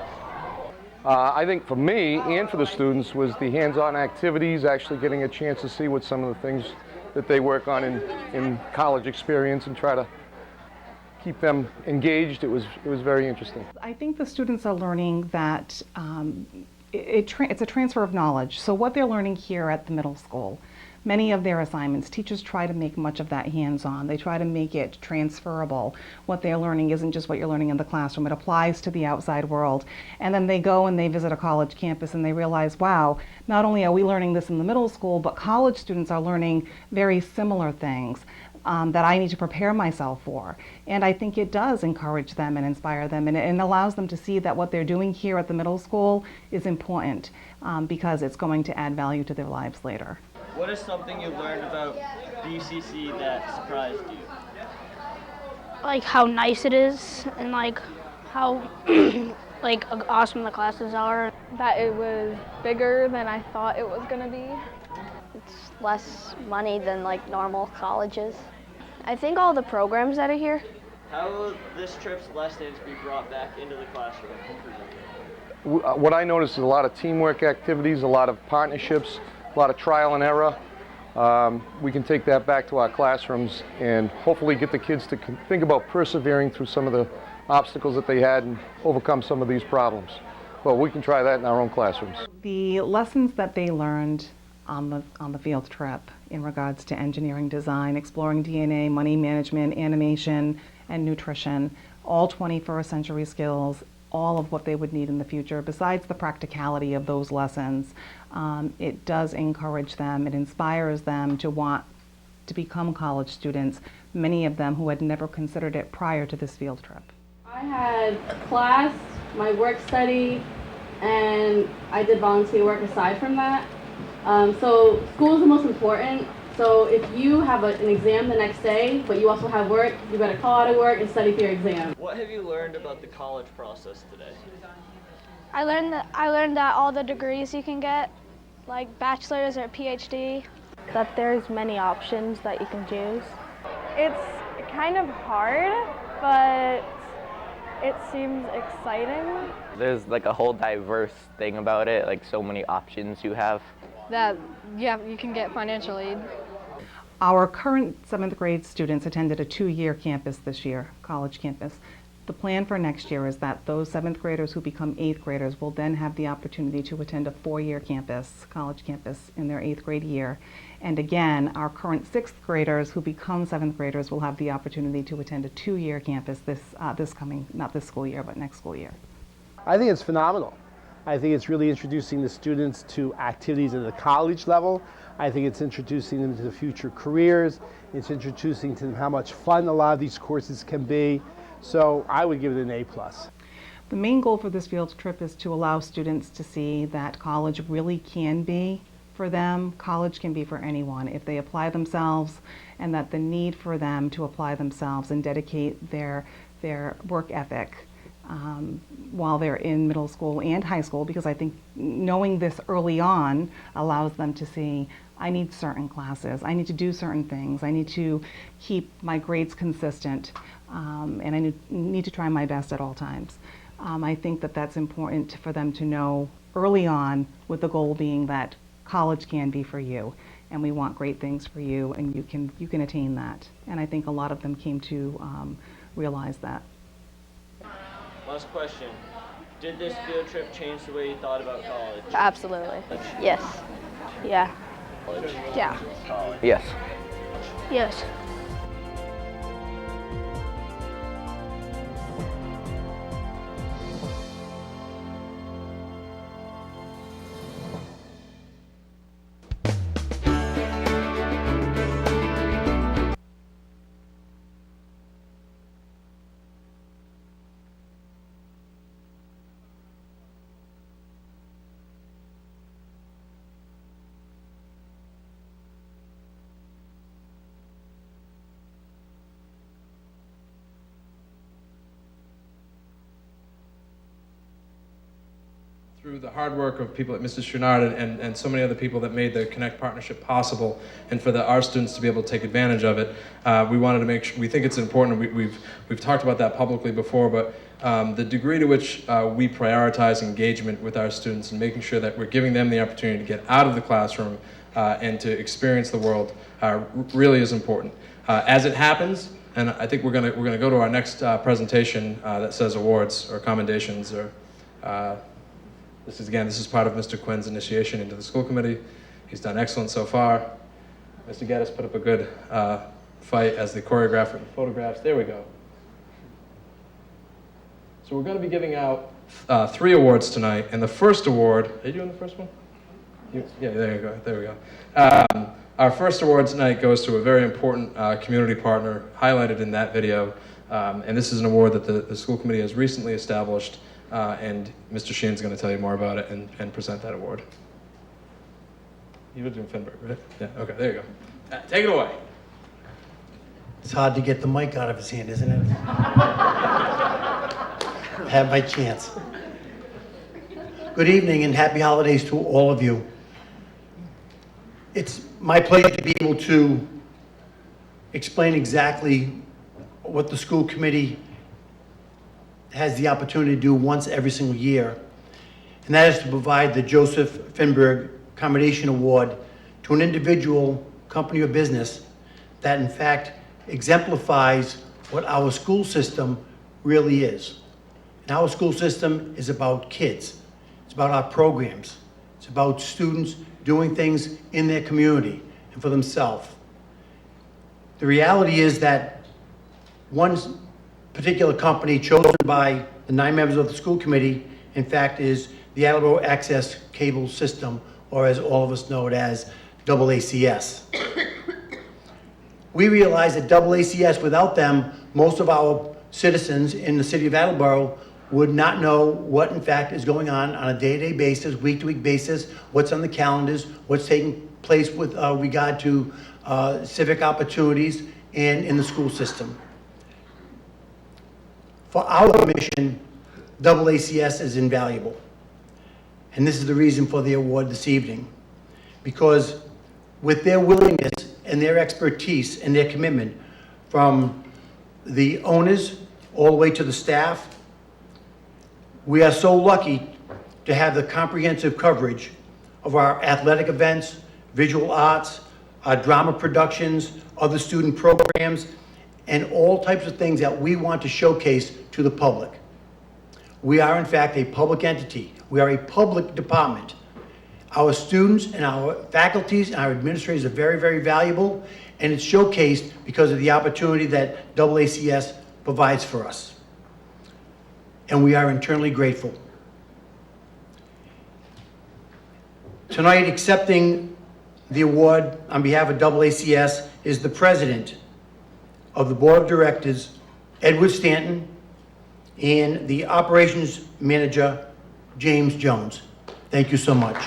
I think for me and for the students was the hands-on activities, actually getting a chance to see what some of the things that they work on in college experience and try to keep them engaged. It was very interesting. I think the students are learning that it's a transfer of knowledge. So what they're learning here at the middle school, many of their assignments, teachers try to make much of that hands-on. They try to make it transferable. What they're learning isn't just what you're learning in the classroom. It applies to the outside world. And then they go and they visit a college campus and they realize, wow, not only are we learning this in the middle school, but college students are learning very similar things that I need to prepare myself for. And I think it does encourage them and inspire them, and it allows them to see that what they're doing here at the middle school is important because it's going to add value to their lives later. What is something you learned about BCC that surprised you? Like how nice it is and like how like awesome the classes are. That it was bigger than I thought it was gonna be. It's less money than like normal colleges. I think all the programs that are here. How will this trip's lessons be brought back into the classroom? What I noticed is a lot of teamwork activities, a lot of partnerships, a lot of trial and error. We can take that back to our classrooms and hopefully get the kids to think about persevering through some of the obstacles that they had and overcome some of these problems. Well, we can try that in our own classrooms. The lessons that they learned on the field trip in regards to engineering design, exploring DNA, money management, animation, and nutrition, all 21st century skills, all of what they would need in the future. Besides the practicality of those lessons, it does encourage them, it inspires them to want to become college students, many of them who had never considered it prior to this field trip. I had class, my work study, and I did volunteer work aside from that. So school is the most important. So if you have an exam the next day, but you also have work, you better call out of work and study for your exam. What have you learned about the college process today? I learned that all the degrees you can get, like bachelor's or PhD, that there's many options that you can choose. It's kind of hard, but it seems exciting. There's like a whole diverse thing about it, like so many options you have. That you can get financial aid. Our current 7th grade students attended a 2-year campus this year, college campus. The plan for next year is that those 7th graders who become 8th graders will then have the opportunity to attend a 4-year campus, college campus, in their 8th grade year. And again, our current 6th graders who become 7th graders will have the opportunity to attend a 2-year campus this coming, not this school year, but next school year. I think it's phenomenal. I think it's really introducing the students to activities at the college level. I think it's introducing them to future careers. It's introducing to them how much fun a lot of these courses can be. So I would give it an A+. The main goal for this field trip is to allow students to see that college really can be for them. College can be for anyone if they apply themselves, and that the need for them to apply themselves and dedicate their work ethic while they're in middle school and high school, because I think knowing this early on allows them to see, I need certain classes, I need to do certain things, I need to keep my grades consistent, and I need to try my best at all times. I think that that's important for them to know early on, with the goal being that college can be for you, and we want great things for you, and you can attain that. And I think a lot of them came to realize that. Last question. Did this field trip change the way you thought about college? Absolutely. Yes. Yeah. College? Yeah. College. Yes. Yes. Through the hard work of people at Mrs. Chouinard and so many other people that made the Connect partnership possible, and for our students to be able to take advantage of it, we wanted to make sure, we think it's important, we've talked about that publicly before, but the degree to which we prioritize engagement with our students and making sure that we're giving them the opportunity to get out of the classroom and to experience the world really is important. As it happens, and I think we're gonna go to our next presentation that says awards or commendations or this is part of Mr. Quinn's initiation into the school committee. He's done excellent so far. Mr. Geddes put up a good fight as the choreographer of the photographs. There we go. So we're going to be giving out 3 awards tonight, and the first award, are you doing the first one? Yeah, there you go, there we go. Our first award tonight goes to a very important community partner highlighted in that video, and this is an award that the school committee has recently established, and Mr. Sheehan's going to tell you more about it and present that award. You were doing Finberg, right? Yeah, okay, there you go. Take it away. It's hard to get the mic out of his hand, isn't it? Have my chance. Good evening and happy holidays to all of you. It's my pleasure to be able to explain exactly what the school committee has the opportunity to do once every single year, and that is to provide the Joseph Finberg Accommodation Award to an individual, company, or business that in fact exemplifies what our school system really is. And our school system is about kids. It's about our programs. It's about students doing things in their community and for themselves. The reality is that one particular company chosen by the 9 members of the school committee, in fact, is the Attleboro Access Cable System, or as all of us know it as AACS. We realize that AACS, without them, most of our citizens in the city of Attleboro would not know what in fact is going on a day-to-day basis, week-to-week basis, what's on the calendars, what's taking place with regard to civic opportunities and in the school system. For our mission, AACS is invaluable. And this is the reason for the award this evening. Because with their willingness and their expertise and their commitment, from the owners all the way to the staff, we are so lucky to have the comprehensive coverage of our athletic events, visual arts, our drama productions, other student programs, and all types of things that we want to showcase to the public. We are in fact a public entity. We are a public department. Our students and our faculties and our administrators are very, very valuable, and it's showcased because of the opportunity that AACS provides for us. And we are internally grateful. Tonight, accepting the award on behalf of AACS is the president of the board of directors, Edward Stanton, and the operations manager, James Jones. Thank you so much.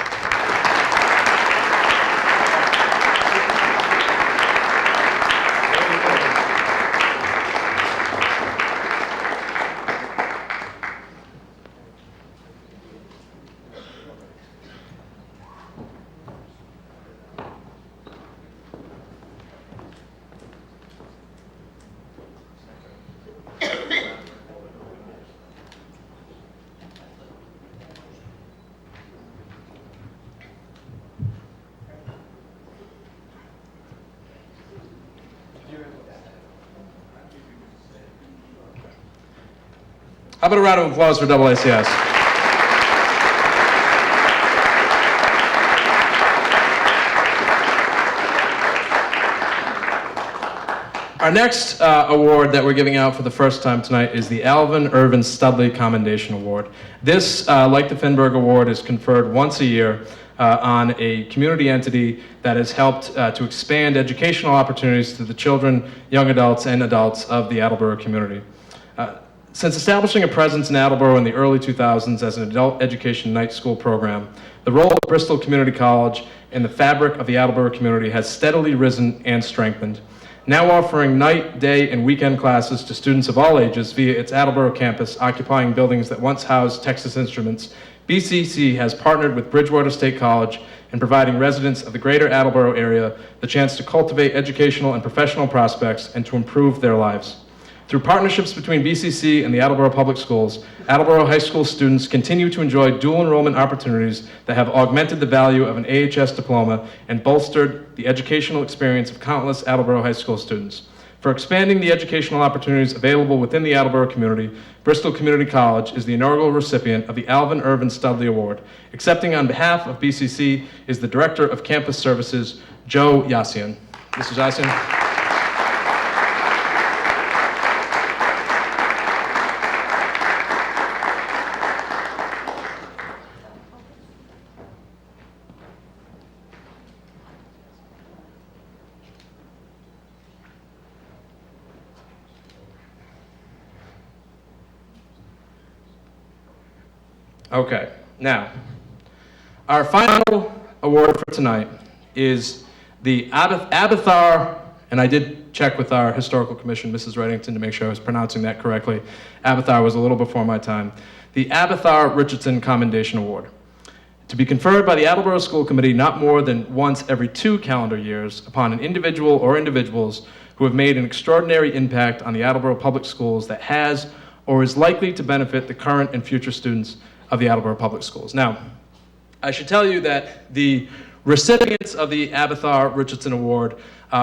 How about a round of applause for AACS? Our next award that we're giving out for the first time tonight is the Alvin Irvin Studley Commendation Award. This, like the Finberg Award, is conferred once a year on a community entity that has helped to expand educational opportunities to the children, young adults, and adults of the Attleboro community. Since establishing a presence in Attleboro in the early 2000s as an adult education night school program, the role of Bristol Community College in the fabric of the Attleboro community has steadily risen and strengthened. Now offering night, day, and weekend classes to students of all ages via its Attleboro campus, occupying buildings that once housed Texas Instruments, BCC has partnered with Bridgewater State College in providing residents of the greater Attleboro area the chance to cultivate educational and professional prospects and to improve their lives. Through partnerships between BCC and the Attleboro Public Schools, Attleboro High School students continue to enjoy dual enrollment opportunities that have augmented the value of an AHS diploma and bolstered the educational experience of countless Attleboro High School students. For expanding the educational opportunities available within the Attleboro community, Bristol Community College is the inaugural recipient of the Alvin Irvin Studley Award. Accepting on behalf of BCC is the Director of Campus Services, Joe Yassian. Mr. Zacian. Okay, now, our final award for tonight is the Abathar, and I did check with our historical commission, Mrs. Reddington, to make sure I was pronouncing that correctly. Abathar was a little before my time. The Abathar Richardson Commendation Award. To be conferred by the Attleboro School Committee not more than once every 2 calendar years upon an individual or individuals who have made an extraordinary impact on the Attleboro Public Schools that has or is likely to benefit the current and future students of the Attleboro Public Schools. Now, I should tell you that the recipients of the Abathar Richardson Award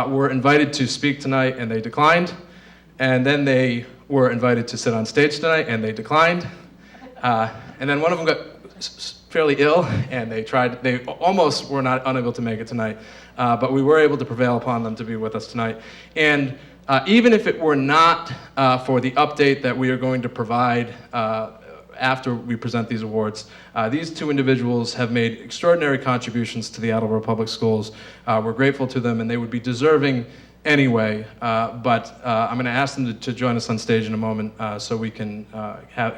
were invited to speak tonight and they declined. And then they were invited to sit on stage tonight and they declined. And then one of them got fairly ill and they almost were unable to make it tonight. But we were able to prevail upon them to be with us tonight. And even if it were not for the update that we are going to provide after we present these awards, these 2 individuals have made extraordinary contributions to the Attleboro Public Schools. We're grateful to them and they would be deserving anyway, but I'm going to ask them to join us on stage in a moment so we can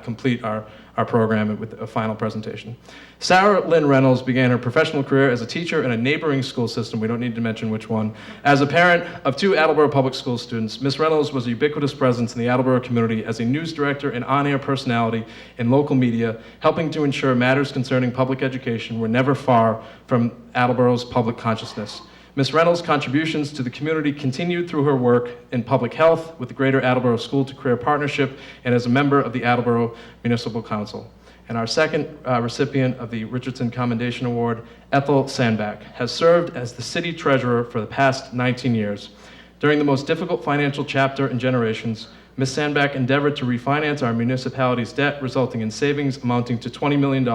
complete our program with a final presentation. Sarah Lynn Reynolds began her professional career as a teacher in a neighboring school system, we don't need to mention which one. As a parent of 2 Attleboro Public School students, Ms. Reynolds was a ubiquitous presence in the Attleboro community as a news director and on-air personality in local media, helping to ensure matters concerning public education were never far from Attleboro's public consciousness. Ms. Reynolds' contributions to the community continued through her work in public health with the Greater Attleboro School to Career Partnership and as a member of the Attleboro Municipal Council. And our second recipient of the Richardson Commendation Award, Ethel Sandback, has served as the city treasurer for the past 19 years. During the most difficult financial chapter in generations, Ms. Sandback endeavored to refinance our municipality's debt, resulting in savings amounting to $20 million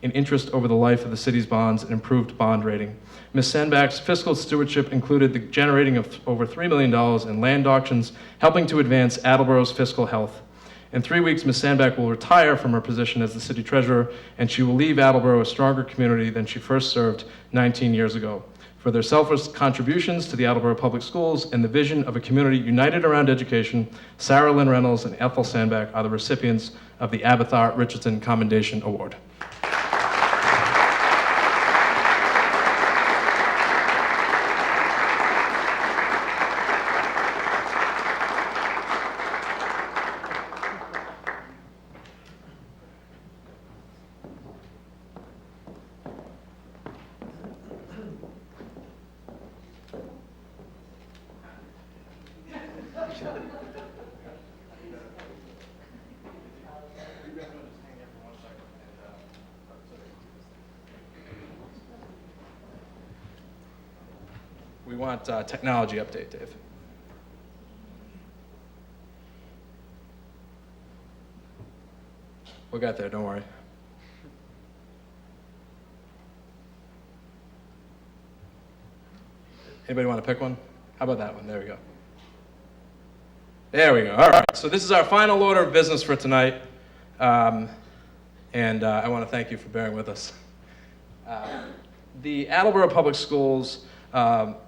in interest over the life of the city's bonds and improved bond rating. Ms. Sandback's fiscal stewardship included the generating of over $3 million in land auctions, helping to advance Attleboro's fiscal health. In 3 weeks, Ms. Sandback will retire from her position as the city treasurer, and she will leave Attleboro a stronger community than she first served 19 years ago. For their selfless contributions to the Attleboro Public Schools and the vision of a community united around education, Sarah Lynn Reynolds and Ethel Sandback are the recipients of the Abathar Richardson Commendation Award. We want technology update, Dave. We'll get there, don't worry. Anybody want to pick one? How about that one? There we go. There we go. All right. So this is our final order of business for tonight. And I want to thank you for bearing with us. The Attleboro Public Schools,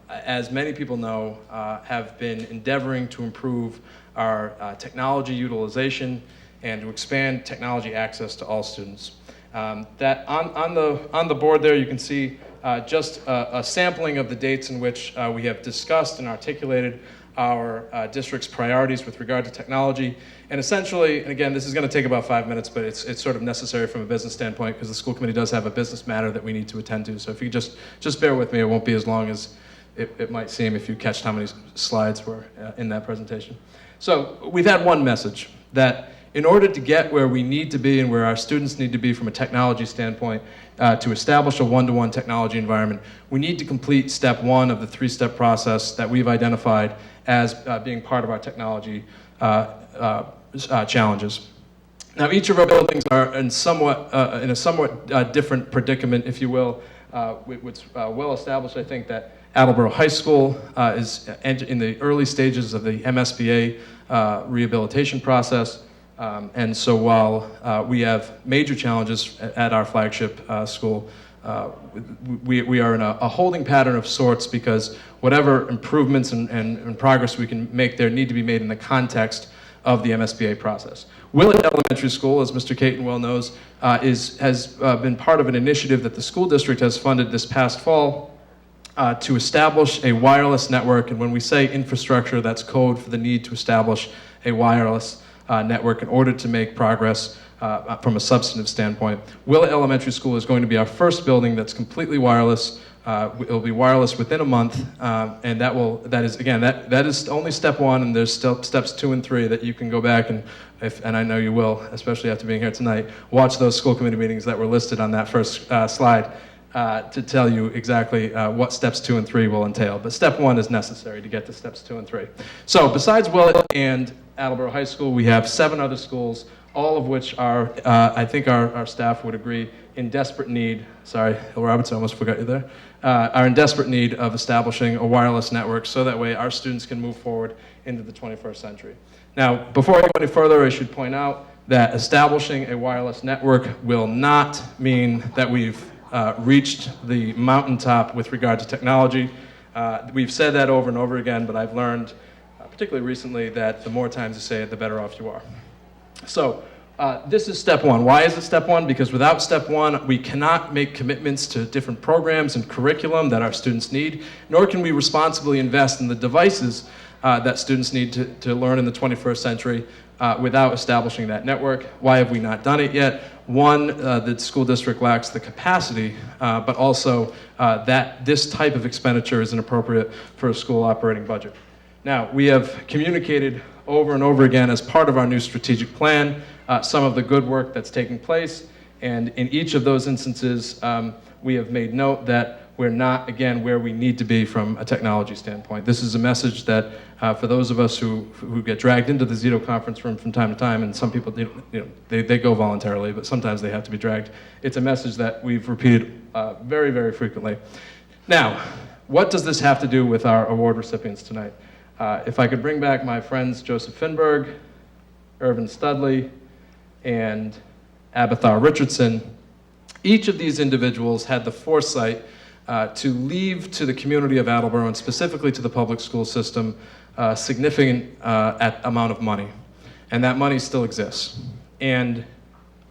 as many people know, have been endeavoring to improve our technology utilization and to expand technology access to all students. That on the board there, you can see just a sampling of the dates in which we have discussed and articulated our district's priorities with regard to technology. And essentially, and again, this is going to take about 5 minutes, but it's sort of necessary from a business standpoint because the school committee does have a business matter that we need to attend to. So if you just bear with me, it won't be as long as it might seem if you catch how many slides were in that presentation. So we've had one message, that in order to get where we need to be and where our students need to be from a technology standpoint, to establish a one-to-one technology environment, we need to complete step 1 of the 3-step process that we've identified as being part of our technology challenges. Now, each of our buildings are in a somewhat different predicament, if you will. It's well established, I think, that Attleboro High School is in the early stages of the MSBA rehabilitation process. And so while we have major challenges at our flagship school, we are in a holding pattern of sorts because whatever improvements and progress we can make there need to be made in the context of the MSBA process. Willett Elementary School, as Mr. Caton well knows, has been part of an initiative that the school district has funded this past fall to establish a wireless network. And when we say infrastructure, that's code for the need to establish a wireless network in order to make progress from a substantive standpoint. Willett Elementary School is going to be our first building that's completely wireless. It will be wireless within a month, and that is only step one, and there's still steps 2 and 3 that you can go back and I know you will, especially after being here tonight, watch those school committee meetings that were listed on that first slide to tell you exactly what steps 2 and 3 will entail. But step 1 is necessary to get to steps 2 and 3. So besides Willett and Attleboro High School, we have 7 other schools, all of which are, I think our staff would agree, in desperate need, sorry, Hill Roberts, I almost forgot you there, are in desperate need of establishing a wireless network so that way our students can move forward into the 21st century. Now, before I go any further, I should point out that establishing a wireless network will not mean that we've reached the mountaintop with regard to technology. We've said that over and over again, but I've learned, particularly recently, that the more times you say it, the better off you are. So this is step 1. Why is it step 1? Because without step 1, we cannot make commitments to different programs and curriculum that our students need, nor can we responsibly invest in the devices that students need to learn in the 21st century without establishing that network. Why have we not done it yet? One, the school district lacks the capacity, but also that this type of expenditure is inappropriate for a school operating budget. Now, we have communicated over and over again as part of our new strategic plan some of the good work that's taking place, and in each of those instances, we have made note that we're not, again, where we need to be from a technology standpoint. This is a message that for those of us who get dragged into the Zito conference room from time to time, and some people, they go voluntarily, but sometimes they have to be dragged. It's a message that we've repeated very, very frequently. Now, what does this have to do with our award recipients tonight? If I could bring back my friends Joseph Finberg, Irvin Studley, and Abathar Richardson, each of these individuals had the foresight to leave to the community of Attleboro, and specifically to the public school system, a significant amount of money. And that money still exists. And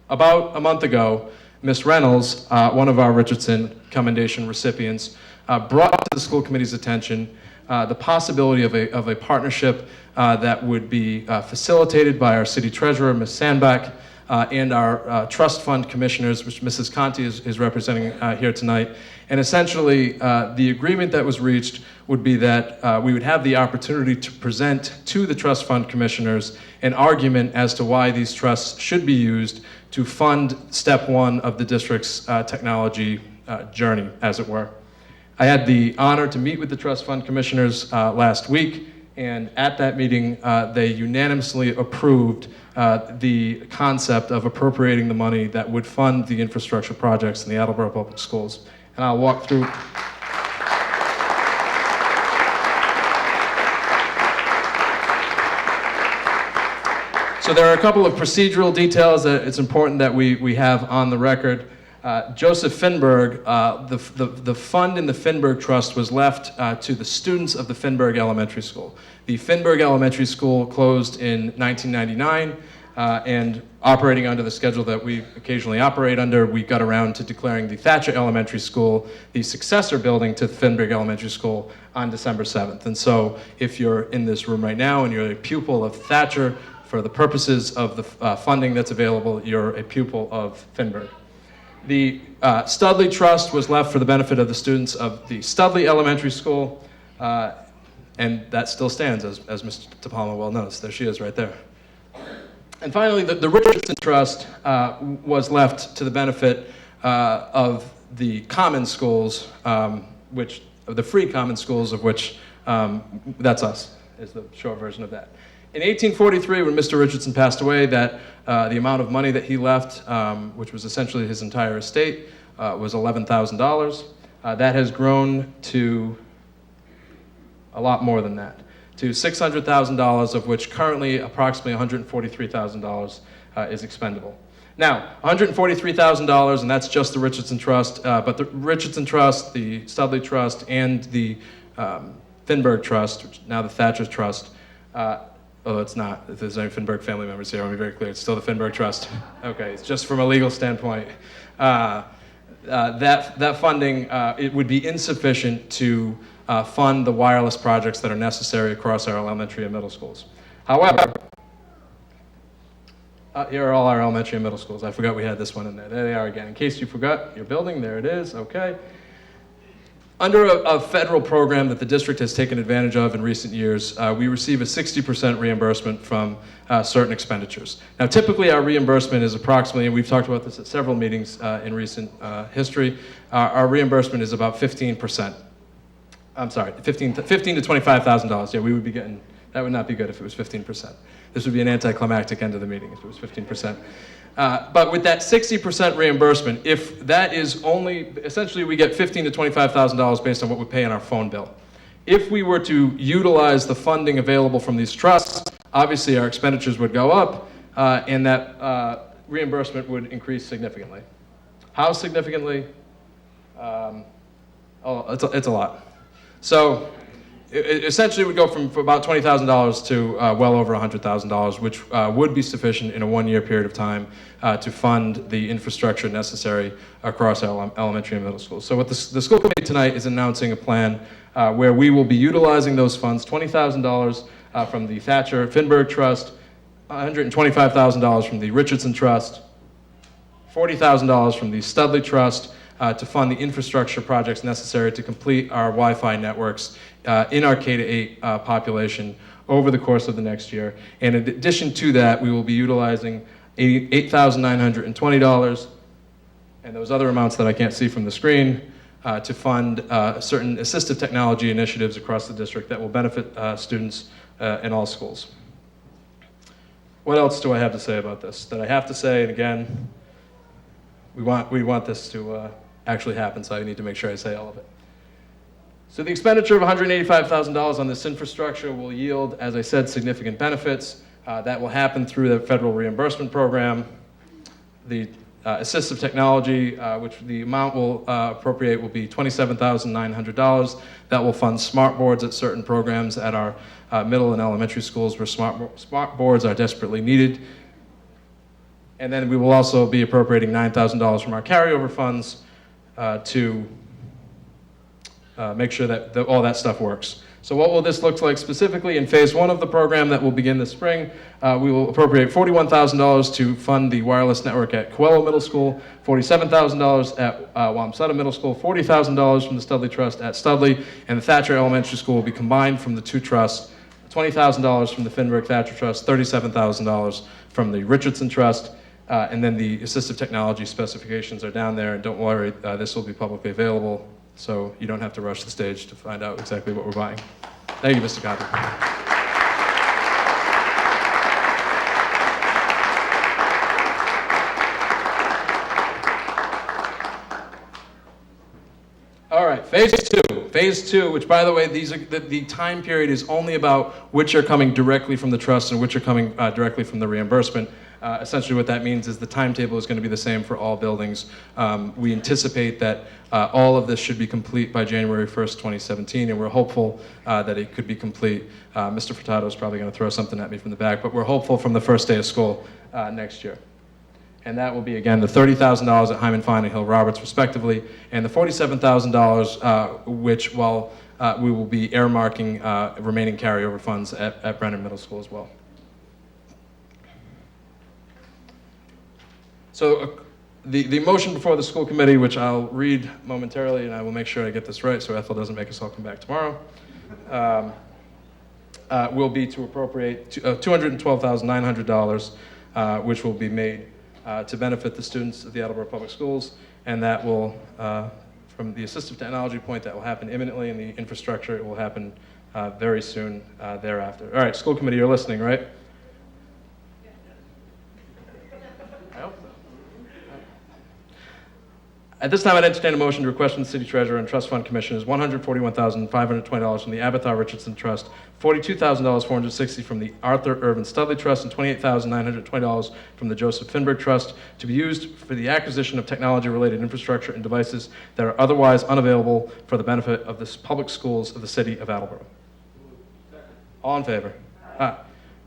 about a month ago, Ms. Reynolds, one of our Richardson Commendation recipients, brought to the school committee's attention the possibility of a partnership that would be facilitated by our city treasurer, Ms. Sandbach, and our trust fund commissioners, which Mrs. Conti is representing here tonight. And essentially, the agreement that was reached would be that we would have the opportunity to present to the trust fund commissioners an argument as to why these trusts should be used to fund step 1 of the district's technology journey, as it were. I had the honor to meet with the trust fund commissioners last week, and at that meeting, they unanimously approved the concept of appropriating the money that would fund the infrastructure projects in the Attleboro Public Schools. And I'll walk through. So there are a couple of procedural details that it's important that we have on the record. Joseph Finberg, the fund in the Finberg Trust was left to the students of the Finberg Elementary School. The Finberg Elementary School closed in 1999, and operating under the schedule that we occasionally operate under, we got around to declaring the Thatcher Elementary School the successor building to the Finberg Elementary School on December 7th. And so if you're in this room right now and you're a pupil of Thatcher, for the purposes of the funding that's available, you're a pupil of Finberg. The Studley Trust was left for the benefit of the students of the Studley Elementary School, and that still stands, as Mr. DePalma well knows. There she is right there. And finally, the Richardson Trust was left to the benefit of the common schools, the free common schools, of which that's us, is the short version of that. In 1843, when Mr. Richardson passed away, the amount of money that he left, which was essentially his entire estate, was $11,000. That has grown to a lot more than that, to $600,000, of which currently approximately $143,000 is expendable. Now, $143,000, and that's just the Richardson Trust, but the Richardson Trust, the Studley Trust, and the Finberg Trust, which now the Thatcher Trust, although it's not, if there's any Finberg family members here, I want to be very clear, it's still the Finberg Trust. Okay, it's just from a legal standpoint. That funding, it would be insufficient to fund the wireless projects that are necessary across our elementary and middle schools. However, here are all our elementary and middle schools. I forgot we had this one in there. There they are again. In case you forgot your building, there it is, okay. Under a federal program that the district has taken advantage of in recent years, we receive a 60% reimbursement from certain expenditures. Now, typically our reimbursement is approximately, and we've talked about this at several meetings in recent history, our reimbursement is about 15%. I'm sorry, $15,000 to $25,000. Yeah, we would be getting, that would not be good if it was 15%. This would be an anticlimactic end of the meeting if it was 15%. But with that 60% reimbursement, if that is only, essentially we get $15,000 to $25,000 based on what we pay on our phone bill. If we were to utilize the funding available from these trusts, obviously our expenditures would go up and that reimbursement would increase significantly. How significantly? It's a lot. So it essentially would go from about $20,000 to well over $100,000, which would be sufficient in a one-year period of time to fund the infrastructure necessary across our elementary and middle schools. So what the school committee tonight is announcing a plan where we will be utilizing those funds, $20,000 from the Thatcher Finberg Trust, $125,000 from the Richardson Trust, $40,000 from the Studley Trust, to fund the infrastructure projects necessary to complete our Wi-Fi networks in our K-8 population over the course of the next year. And in addition to that, we will be utilizing $8,920 and those other amounts that I can't see from the screen to fund certain assistive technology initiatives across the district that will benefit students in all schools. What else do I have to say about this? That I have to say, and again, we want this to actually happen, so I need to make sure I say all of it. So the expenditure of $185,000 on this infrastructure will yield, as I said, significant benefits. That will happen through the federal reimbursement program. The assistive technology, which the amount will appropriate will be $27,900. That will fund smart boards at certain programs at our middle and elementary schools where smart boards are desperately needed. And then we will also be appropriating $9,000 from our carryover funds to make sure that all that stuff works. So what will this look like specifically? In phase one of the program that will begin this spring, we will appropriate $41,000 to fund the wireless network at Coelho Middle School, $47,000 at Wamsutta Middle School, $40,000 from the Studley Trust at Studley, and the Thatcher Elementary School will be combined from the two trusts, $20,000 from the Finberg Thatcher Trust, $37,000 from the Richardson Trust, and then the assistive technology specifications are down there, and don't worry, this will be publicly available, so you don't have to rush the stage to find out exactly what we're buying. Thank you, Mr. Cotter. All right, phase two. Phase two, which by the way, the time period is only about which are coming directly from the trust and which are coming directly from the reimbursement. Essentially what that means is the timetable is going to be the same for all buildings. We anticipate that all of this should be complete by January 1st, 2017, and we're hopeful that it could be complete. Mr. Furtado is probably going to throw something at me from the back, but we're hopeful from the first day of school next year. And that will be, again, the $30,000 at Hyman Fine and Hill Roberts, respectively, and the $47,000, which, while we will be earmarking remaining carryover funds at Brennan Middle School as well. So the motion before the school committee, which I'll read momentarily, and I will make sure I get this right so Ethel doesn't make us all come back tomorrow, will be to appropriate $212,900, which will be made to benefit the students of the Attleboro Public Schools, and that will, from the assistive technology point, that will happen imminently, and the infrastructure, it will happen very soon thereafter. All right, school committee, you're listening, right? I hope so. At this time, I'd entertain a motion to request from the City Treasurer and Trust Fund Commissioners $141,520 from the Abathar Richardson Trust, $42,460 from the Arthur Irvin Studley Trust, and $28,920 from the Joseph Finberg Trust to be used for the acquisition of technology-related infrastructure and devices that are otherwise unavailable for the benefit of the public schools of the City of Attleboro. All in favor? Aye.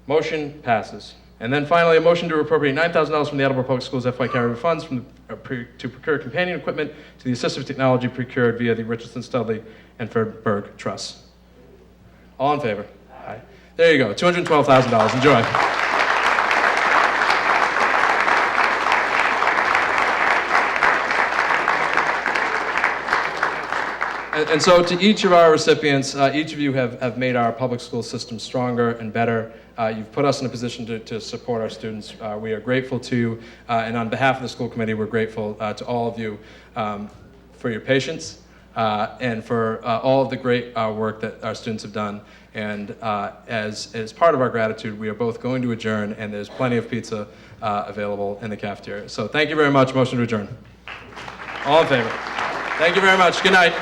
Motion passes. And then finally, a motion to appropriate $9,000 from the Attleboro Public Schools FY carryover funds to procure companion equipment to the assistive technology procured via the Richardson, Studley, and Finberg Trusts. All in favor? Aye. There you go, $212,000. Enjoy. And so to each of our recipients, each of you have made our public school system stronger and better. You've put us in a position to support our students. We are grateful to you, and on behalf of the school committee, we're grateful to all of you for your patience and for all of the great work that our students have done. And as part of our gratitude, we are both going to adjourn, and there's plenty of pizza available in the cafeteria. So thank you very much. Motion to adjourn. All in favor? Thank you very much. Good night.